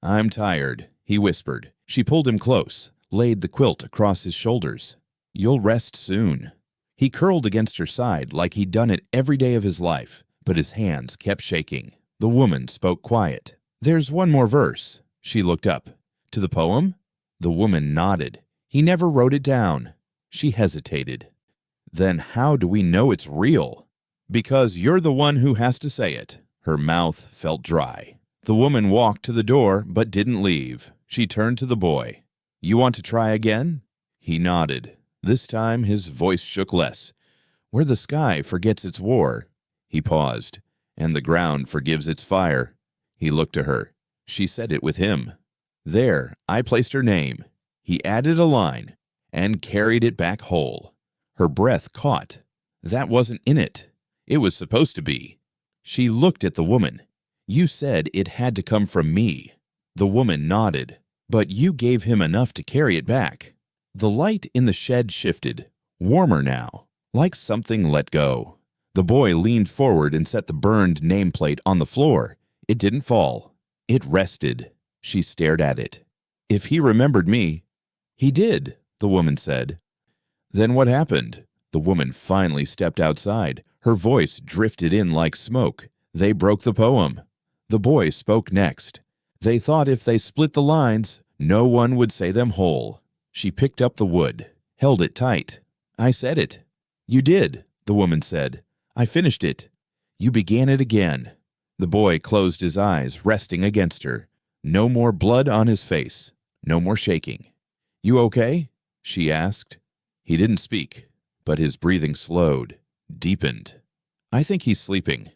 I'm tired, he whispered. She pulled him close, laid the quilt across his shoulders. You'll rest soon. He curled against her side like he'd done it every day of his life, but his hands kept shaking. The woman spoke quiet. There's one more verse. She looked up. To the poem? The woman nodded. He never wrote it down. She hesitated. Then how do we know it's real? Because you're the one who has to say it. Her mouth felt dry. The woman walked to the door but didn't leave. She turned to the boy. You want to try again? He nodded. This time his voice shook less. Where the sky forgets its war. He paused. And the ground forgives its fire. He looked to her. She said it with him. There, I placed her name. He added a line and carried it back whole. Her breath caught. That wasn't in it. It was supposed to be. She looked at the woman. You said it had to come from me. The woman nodded. But you gave him enough to carry it back. The light in the shed shifted, warmer now, like something let go. The boy leaned forward and set the burned nameplate on the floor. It didn't fall. It rested. She stared at it. If he remembered me. He did, the woman said. Then what happened? The woman finally stepped outside. Her voice drifted in like smoke. They broke the poem. The boy spoke next. They thought if they split the lines, no one would say them whole. She picked up the wood, held it tight. I said it. You did, the woman said. I finished it. You began it again. The boy closed his eyes, resting against her. No more blood on his face. No more shaking. You okay? She asked. He didn't speak, but his breathing slowed, deepened. I think he's sleeping,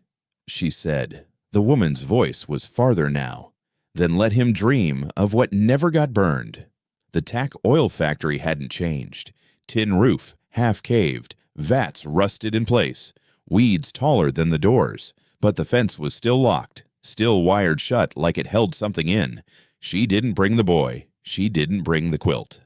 she said. The woman's voice was farther now. Then let him dream of what never got burned. The tack oil factory hadn't changed. Tin roof, half caved, vats rusted in place, weeds taller than the doors. But the fence was still locked, still wired shut like it held something in. She didn't bring the boy. She didn't bring the quilt.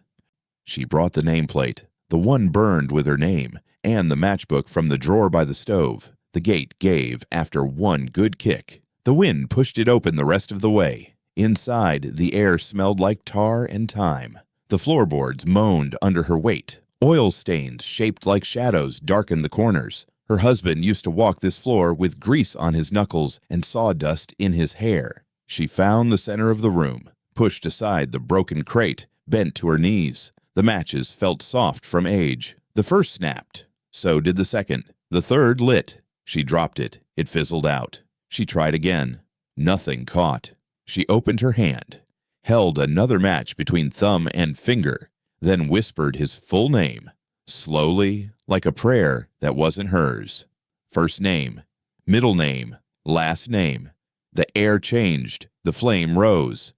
She brought the nameplate, the one burned with her name, and the matchbook from the drawer by the stove. The gate gave after one good kick. The wind pushed it open the rest of the way. Inside, the air smelled like tar and thyme. The floorboards moaned under her weight. Oil stains shaped like shadows darkened the corners. Her husband used to walk this floor with grease on his knuckles and sawdust in his hair. She found the center of the room, pushed aside the broken crate, bent to her knees. The matches felt soft from age. The first snapped. So did the second. The third lit. She dropped it. It fizzled out. She tried again. Nothing caught. She opened her hand, held another match between thumb and finger, then whispered his full name, slowly, like a prayer that wasn't hers. First name, middle name, last name. The air changed. The flame rose.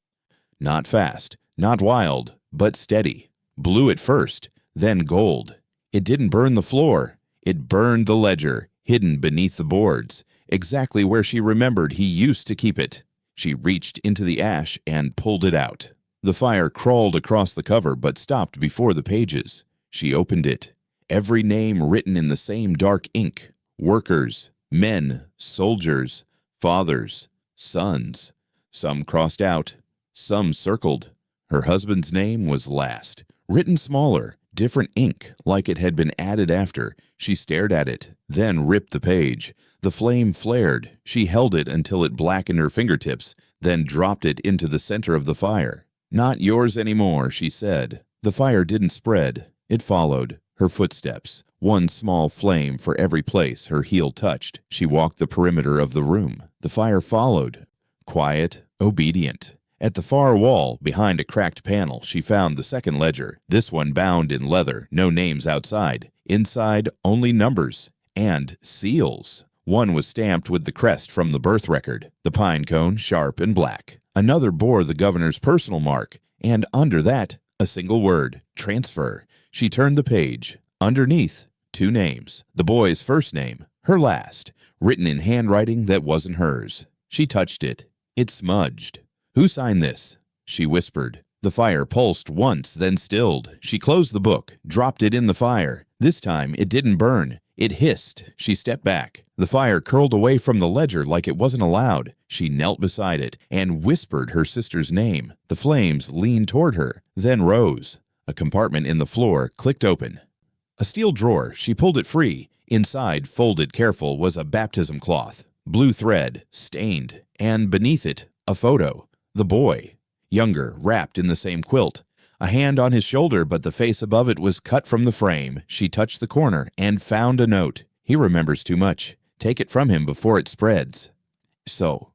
Not fast, not wild, but steady. Blue at first, then gold. It didn't burn the floor. It burned the ledger, hidden beneath the boards, exactly where she remembered he used to keep it. She reached into the ash and pulled it out. The fire crawled across the cover but stopped before the pages. She opened it. Every name written in the same dark ink. Workers, men, soldiers, fathers, sons. Some crossed out, some circled. Her husband's name was last, written smaller, different ink, like it had been added after. She stared at it, then ripped the page. The flame flared. She held it until it blackened her fingertips, then dropped it into the center of the fire. Not yours anymore, she said. The fire didn't spread. It followed. Her footsteps. One small flame for every place her heel touched. She walked the perimeter of the room. The fire followed. Quiet, obedient. At the far wall, behind a cracked panel, she found the second ledger. This one bound in leather, no names outside. Inside, only numbers. And seals. One was stamped with the crest from the birth record, the pine cone sharp and black. Another bore the governor's personal mark, and under that, a single word, transfer. She turned the page. Underneath, two names. The boy's first name, her last, written in handwriting that wasn't hers. She touched it. It smudged. "Who signed this?" she whispered. The fire pulsed once, then stilled. She closed the book, dropped it in the fire. This time, it didn't burn. It hissed. She stepped back. The fire curled away from the ledger like it wasn't allowed. She knelt beside it and whispered her sister's name. The flames leaned toward her, then rose. A compartment in the floor clicked open. A steel drawer. She pulled it free. Inside, folded careful, was a baptism cloth. Blue thread, stained, and beneath it, a photo. The boy. Younger, wrapped in the same quilt. A hand on his shoulder, but the face above it was cut from the frame. She touched the corner and found a note. "He remembers too much. Take it from him before it spreads." So,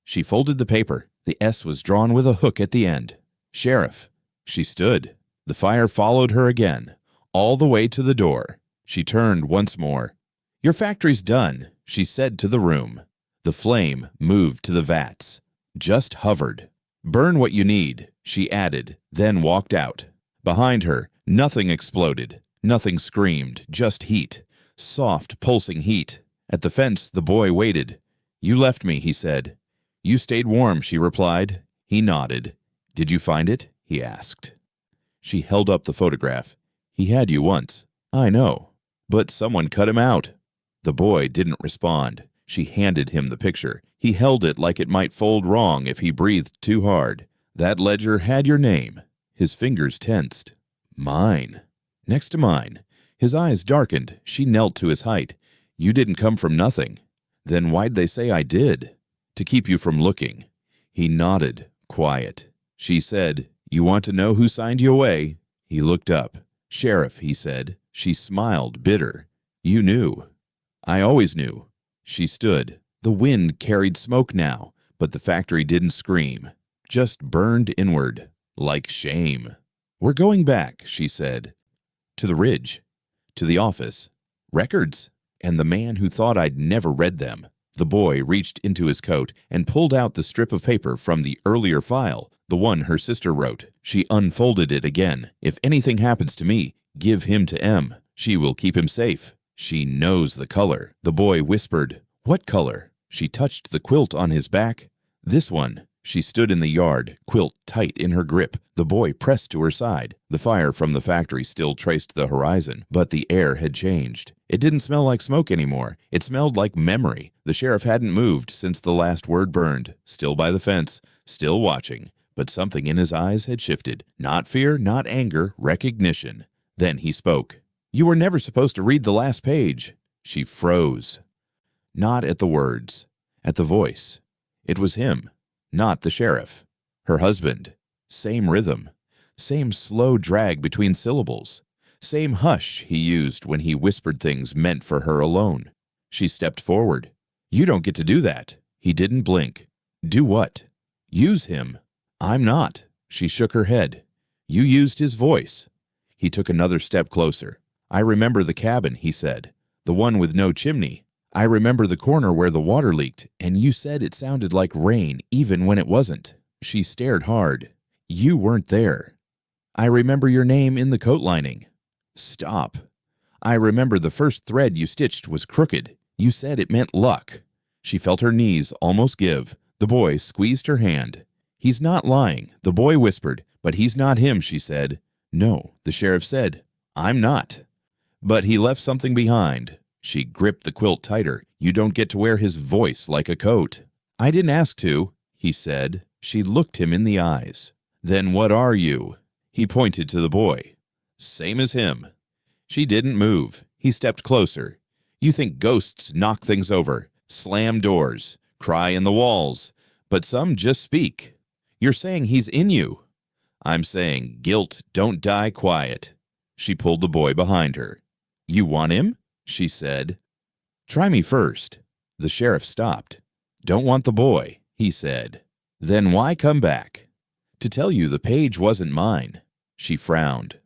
she folded the paper. The S was drawn with a hook at the end. "Sheriff." She stood. The fire followed her again, all the way to the door. She turned once more. "Your factory's done," she said to the room. The flame moved to the vats. Just hovered. "Burn what you need," she added, then walked out. Behind her, nothing exploded. Nothing screamed, just heat. Soft, pulsing heat. At the fence, the boy waited. "You left me," he said. "You stayed warm," she replied. He nodded. "Did you find it?" he asked. She held up the photograph. "He had you once." "I know. But someone cut him out." The boy didn't respond. She handed him the picture. He held it like it might fold wrong if he breathed too hard. "That ledger had your name." His fingers tensed. "Mine." Next to mine. His eyes darkened. She knelt to his height. "You didn't come from nothing." "Then why'd they say I did?" "To keep you from looking." He nodded, quiet. She said, "You want to know who signed you away?" He looked up. "Sheriff," he said. She smiled, bitter. "You knew." "I always knew." She stood. The wind carried smoke now, but the factory didn't scream. Just burned inward, like shame. "We're going back," she said. "To the ridge. To the office. Records. And the man who thought I'd never read them." The boy reached into his coat and pulled out the strip of paper from the earlier file, the one her sister wrote. She unfolded it again. "If anything happens to me, give him to M. She will keep him safe. She knows the color." The boy whispered, "What color?" She touched the quilt on his back. "This one." She stood in the yard, quilt tight in her grip. The boy pressed to her side. The fire from the factory still traced the horizon, but the air had changed. It didn't smell like smoke anymore. It smelled like memory. The sheriff hadn't moved since the last word burned, still by the fence, still watching. But something in his eyes had shifted. Not fear, not anger, recognition. Then he spoke. "You were never supposed to read the last page." She froze. Not at the words, at the voice. It was him, not the sheriff. Her husband. Same rhythm. Same slow drag between syllables. Same hush he used when he whispered things meant for her alone. She stepped forward. "You don't get to do that." He didn't blink. "Do what?" "Use him." "I'm not." She shook her head. "You used his voice." He took another step closer. "I remember the cabin," he said. "The one with no chimney. I remember the corner where the water leaked, and you said it sounded like rain even when it wasn't." She stared hard. "You weren't there." "I remember your name in the coat lining." "Stop." "I remember the first thread you stitched was crooked. You said it meant luck." She felt her knees almost give. The boy squeezed her hand. "He's not lying," the boy whispered. "But he's not him," she said. "No," the sheriff said. "I'm not." "But he left something behind." She gripped the quilt tighter. "You don't get to wear his voice like a coat." "I didn't ask to," he said. She looked him in the eyes. "Then what are you?" He pointed to the boy. "Same as him." She didn't move. He stepped closer. "You think ghosts knock things over, slam doors, cry in the walls, but some just speak. You're saying he's in you." "I'm saying guilt don't die quiet." She pulled the boy behind her. "You want him?" she said. "Try me first." The sheriff stopped. "Don't want the boy," he said. "Then why come back?" "To tell you the page wasn't mine." She frowned.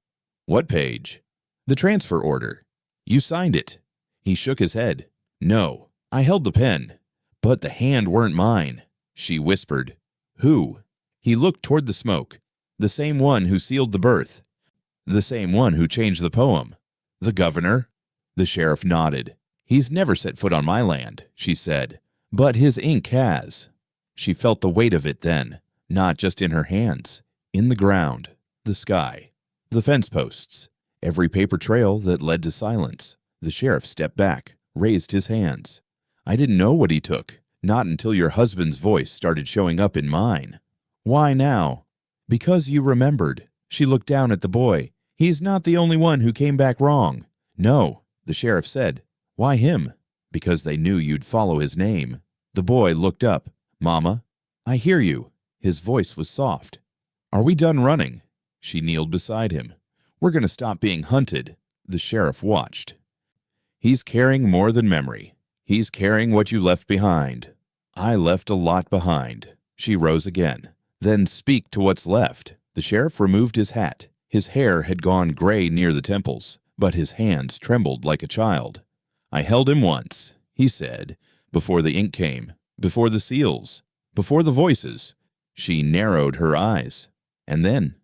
"What page?" "The transfer order." "You signed it." He shook his head. "No, I held the pen. But the hand weren't mine." She whispered. "Who?" He looked toward the smoke. "The same one who sealed the birth. The same one who changed the poem." "The governor?" The sheriff nodded. "He's never set foot on my land," she said. "But his ink has." She felt the weight of it then, not just in her hands, in the ground, the sky, the fence posts, every paper trail that led to silence. The sheriff stepped back, raised his hands. I didn't know what he took, not until your husband's voice started showing up in mine. Why now? Because you remembered. She looked down at the boy. He's not the only one who came back wrong. No, the sheriff said. Why him? Because they knew you'd follow his name. The boy looked up. Mama, I hear you. His voice was soft. Are we done running? She kneeled beside him. We're going to stop being hunted. The sheriff watched. He's carrying more than memory. He's carrying what you left behind. I left a lot behind. She rose again. Then speak to what's left. The sheriff removed his hat. His hair had gone gray near the temples, but his hands trembled like a child. I held him once, he said, before the ink came, before the seals, before the voices. She narrowed her eyes. And then,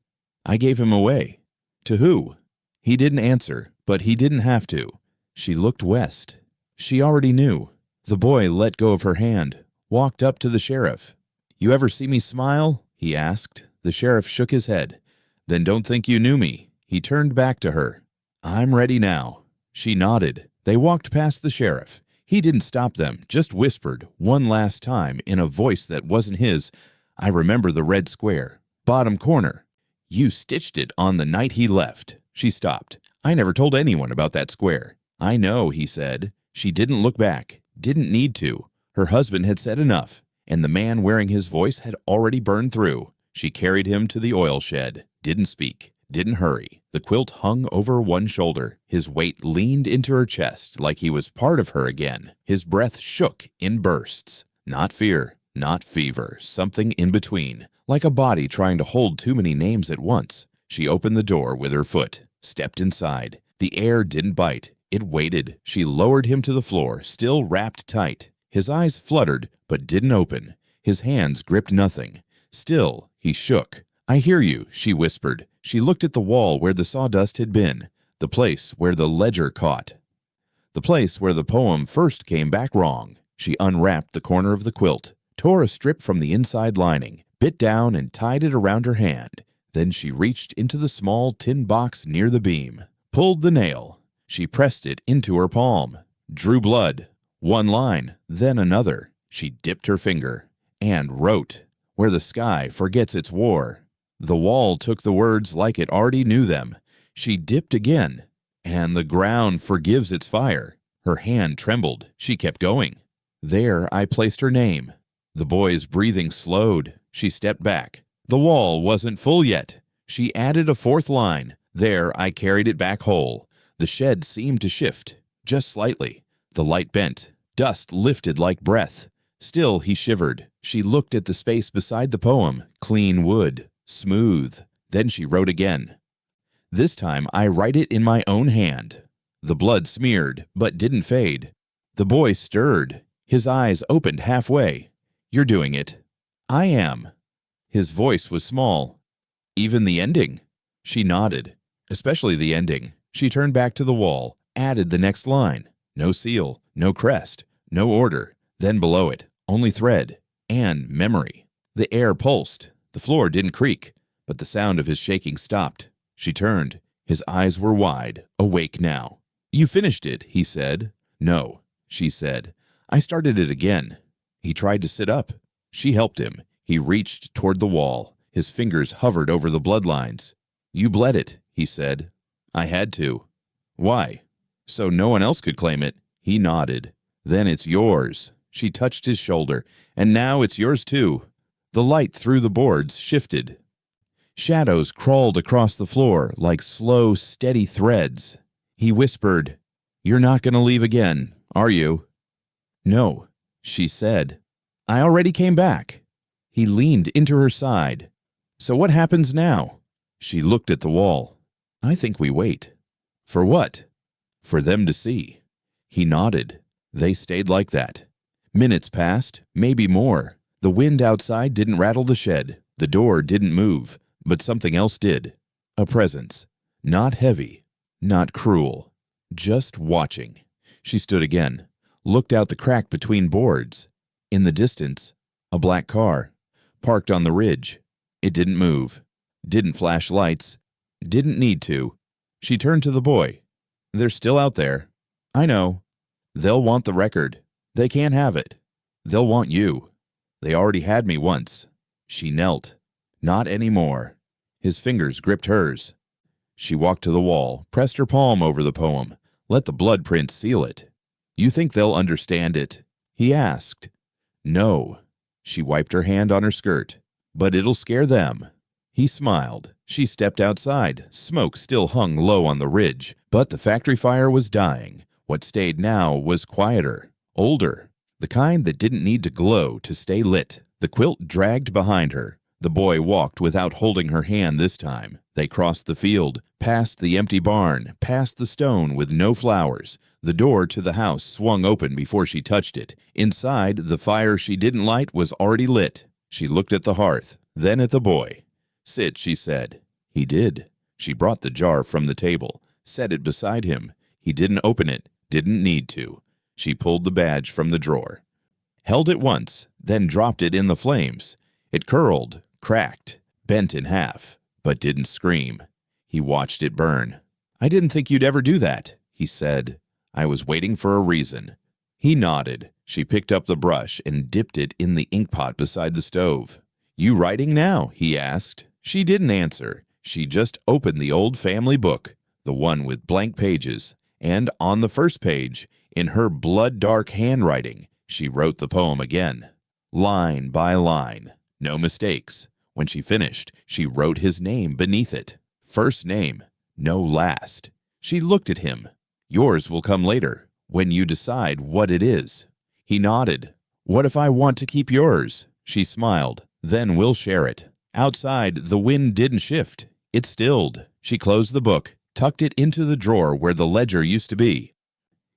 I gave him away. To who? He didn't answer, but he didn't have to. She looked west. She already knew. The boy let go of her hand, walked up to the sheriff. You ever see me smile? He asked. The sheriff shook his head. Then don't think you knew me. He turned back to her. I'm ready now. She nodded. They walked past the sheriff. He didn't stop them, just whispered one last time in a voice that wasn't his. I remember the red square, bottom corner. You stitched it on the night he left. She stopped. I never told anyone about that square. I know, he said. She didn't look back, didn't need to. Her husband had said enough, and the man wearing his voice had already burned through. She carried him to the oil shed, didn't speak, didn't hurry. The quilt hung over one shoulder. His weight leaned into her chest like he was part of her again. His breath shook in bursts. Not fear, not fever, something in between, like a body trying to hold too many names at once. She opened the door with her foot, stepped inside. The air didn't bite. It waited. She lowered him to the floor, still wrapped tight. His eyes fluttered, but didn't open. His hands gripped nothing. Still, he shook. I hear you, she whispered. She looked at the wall where the sawdust had been, the place where the ledger caught, the place where the poem first came back wrong. She unwrapped the corner of the quilt, tore a strip from the inside lining, bit down and tied it around her hand. Then she reached into the small tin box near the beam, pulled the nail. She pressed it into her palm, drew blood. One line, then another. She dipped her finger and wrote, Where the sky forgets its war. The wall took the words like it already knew them. She dipped again, and the ground forgives its fire. Her hand trembled. She kept going. There I placed her name. The boy's breathing slowed. She stepped back. The wall wasn't full yet. She added a fourth line. There I carried it back whole. The shed seemed to shift, just slightly. The light bent. Dust lifted like breath. Still he shivered. She looked at the space beside the poem. Clean wood. Smooth. Then she wrote again. This time I write it in my own hand. The blood smeared, but didn't fade. The boy stirred. His eyes opened halfway. You're doing it. I am. His voice was small. Even the ending? She nodded. Especially the ending. She turned back to the wall, added the next line. No seal, no crest, no order. Then below it, only thread and memory. The air pulsed. The floor didn't creak, but the sound of his shaking stopped. She turned. His eyes were wide, awake now. You finished it, he said. No, she said. I started it again. He tried to sit up. She helped him. He reached toward the wall. His fingers hovered over the bloodlines. You bled it, he said. I had to. Why? So no one else could claim it. He nodded. Then it's yours. She touched his shoulder. And now it's yours too. The light through the boards shifted. Shadows crawled across the floor like slow, steady threads. He whispered, You're not going to leave again, are you? No, she said. I already came back. He leaned into her side. So what happens now? She looked at the wall. I think we wait. For what? For them to see. He nodded. They stayed like that. Minutes passed, maybe more. The wind outside didn't rattle the shed. The door didn't move, but something else did. A presence. Not heavy, not cruel. Just watching. She stood again, looked out the crack between boards. In the distance, A black car, parked on the ridge. It didn't move, didn't flash lights, didn't need to. She turned to the boy. They're still out there. I know. They'll want the record. They can't have it. They'll want you. They already had me once. She knelt. Not anymore. His fingers gripped hers. She walked to the wall, pressed her palm over the poem, let the blood print seal it. You think they'll understand it? He asked. No. She wiped her hand on her skirt. But it'll scare them. He smiled. She stepped outside. Smoke still hung low on the ridge, but the factory fire was dying. What stayed now was quieter, older, the kind that didn't need to glow to stay lit. The quilt dragged behind her. The boy walked without holding her hand this time. They crossed the field, past the empty barn, past the stone with no flowers. The door to the house swung open before she touched it. Inside, the fire she didn't light was already lit. She looked at the hearth, then at the boy. Sit, she said. He did. She brought the jar from the table, set it beside him. He didn't open it, didn't need to. She pulled the badge from the drawer. Held it once, then dropped it in the flames. It curled, cracked, bent in half, but didn't scream. He watched it burn. I didn't think you'd ever do that, he said. I was waiting for a reason. He nodded. She picked up the brush and dipped it in the ink pot beside the stove. You writing now? He asked. She didn't answer. She just opened the old family book, the one with blank pages, and on the first page, in her blood-dark handwriting, she wrote the poem again, line by line, no mistakes. When she finished, she wrote his name beneath it. First name, no last. She looked at him. Yours will come later, when you decide what it is. He nodded. What if I want to keep yours? She smiled. Then we'll share it. Outside, the wind didn't shift. It stilled. She closed the book, tucked it into the drawer where the ledger used to be.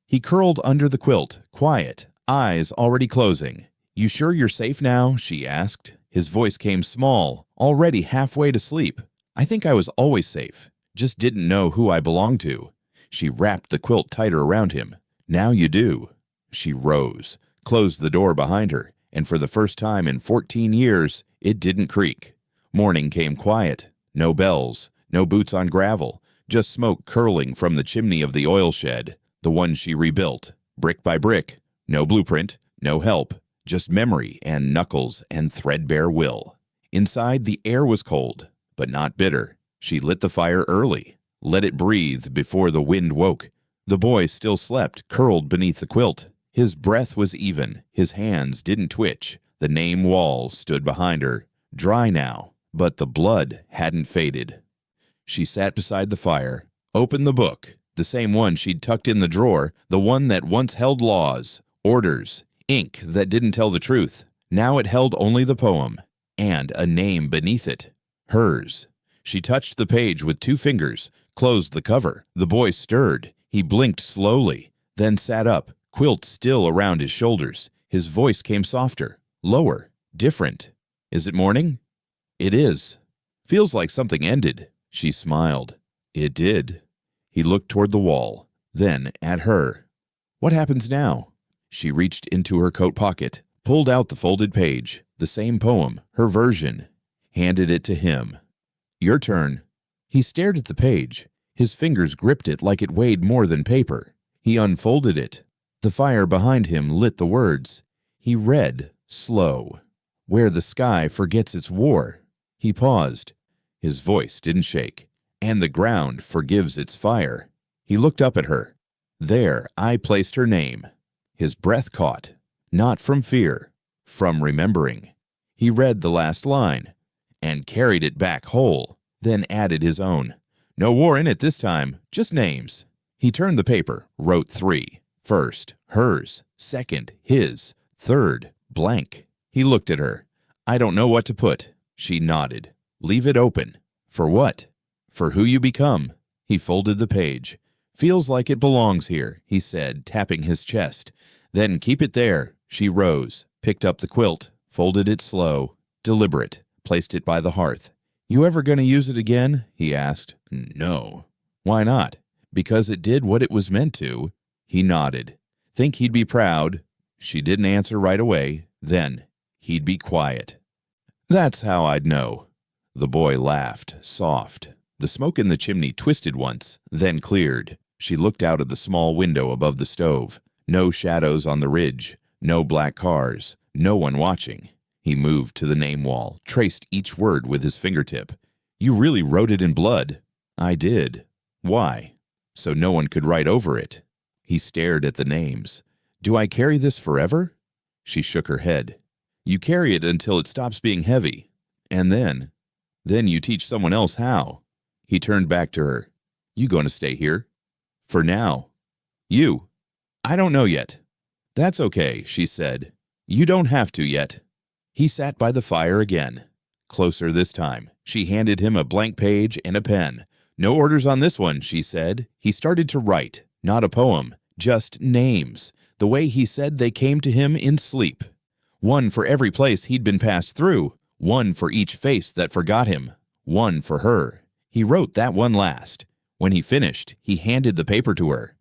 He curled under the quilt, quiet, eyes already closing. You sure you're safe now? She asked. His voice came small, already halfway to sleep. I think I was always safe, just didn't know who I belonged to. She wrapped the quilt tighter around him. Now you do. She rose, closed the door behind her, and for the first time in 14 years, it didn't creak. Morning came quiet. No bells, no boots on gravel, just smoke curling from the chimney of the oil shed, the one she rebuilt, brick by brick. No blueprint, no help, just memory and knuckles and threadbare will. Inside, the air was cold, but not bitter. She lit the fire early, let it breathe before the wind woke. The boy still slept, curled beneath the quilt. His breath was even, his hands didn't twitch. The name wall stood behind her, dry now, but the blood hadn't faded. She sat beside the fire, opened the book, the same one she'd tucked in the drawer, the one that once held laws, orders, ink that didn't tell the truth. Now it held only the poem, and a name beneath it, hers. She touched the page with 2 fingers, closed the cover. The boy stirred. He blinked slowly, then sat up, quilt still around his shoulders. His voice came softer, lower, different. Is it morning? It is. Feels like something ended. She smiled. It did. He looked toward the wall, then at her. What happens now? She reached into her coat pocket, pulled out the folded page, the same poem, her version, handed it to him. Your turn. He stared at the page. His fingers gripped it like it weighed more than paper. He unfolded it. The fire behind him lit the words. He read, slow. Where the sky forgets its war. He paused. His voice didn't shake. And the ground forgives its fire. He looked up at her. There I placed her name. His breath caught. Not from fear, from remembering. He read the last line, and carried it back whole, then added his own. No war in it this time, just names. He turned the paper, wrote 3. First, hers. Second, his. Third, blank. He looked at her. I don't know what to put. She nodded. Leave it open. For what? For who you become. He folded the page. Feels like it belongs here, he said, tapping his chest. Then keep it there. She rose, picked up the quilt, folded it slow, deliberate, placed it by the hearth. You ever gonna use it again? He asked. No. Why not? Because it did what it was meant to. He nodded. Think he'd be proud? She didn't answer right away. Then, he'd be quiet. That's how I'd know. The boy laughed, soft. The smoke in the chimney twisted once, then cleared. She looked out of the small window above the stove. No shadows on the ridge, no black cars, no one watching. He moved to the name wall, traced each word with his fingertip. You really wrote it in blood. I did. Why? So no one could write over it. He stared at the names. Do I carry this forever? She shook her head. You carry it until it stops being heavy. And then you teach someone else how. He turned back to her. You going to stay here? For now. You. I don't know yet. That's okay, she said. You don't have to yet. He sat by the fire again. Closer this time. She handed him a blank page and a pen. No orders on this one, she said. He started to write, not a poem, just names, the way he said they came to him in sleep. One for every place he'd been passed through, one for each face that forgot him, one for her. He wrote that one last. When he finished, he handed the paper to her.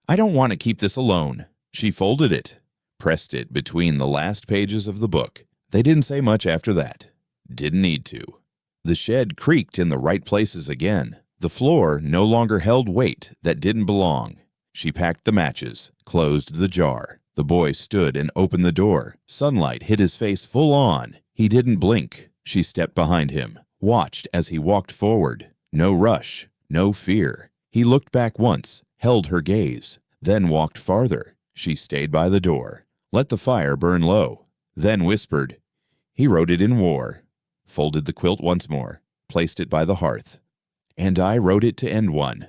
I don't want to keep this alone. She folded it, pressed it between the last pages of the book. They didn't say much after that. Didn't need to. The shed creaked in the right places again. The floor no longer held weight that didn't belong. She packed the matches, closed the jar. The boy stood and opened the door. Sunlight hit his face full on. He didn't blink. She stepped behind him, watched as he walked forward. No rush, no fear. He looked back once, held her gaze, then walked farther. She stayed by the door, let the fire burn low, then whispered, He wrote it in war. Folded the quilt once more, placed it by the hearth. And I wrote it to end one.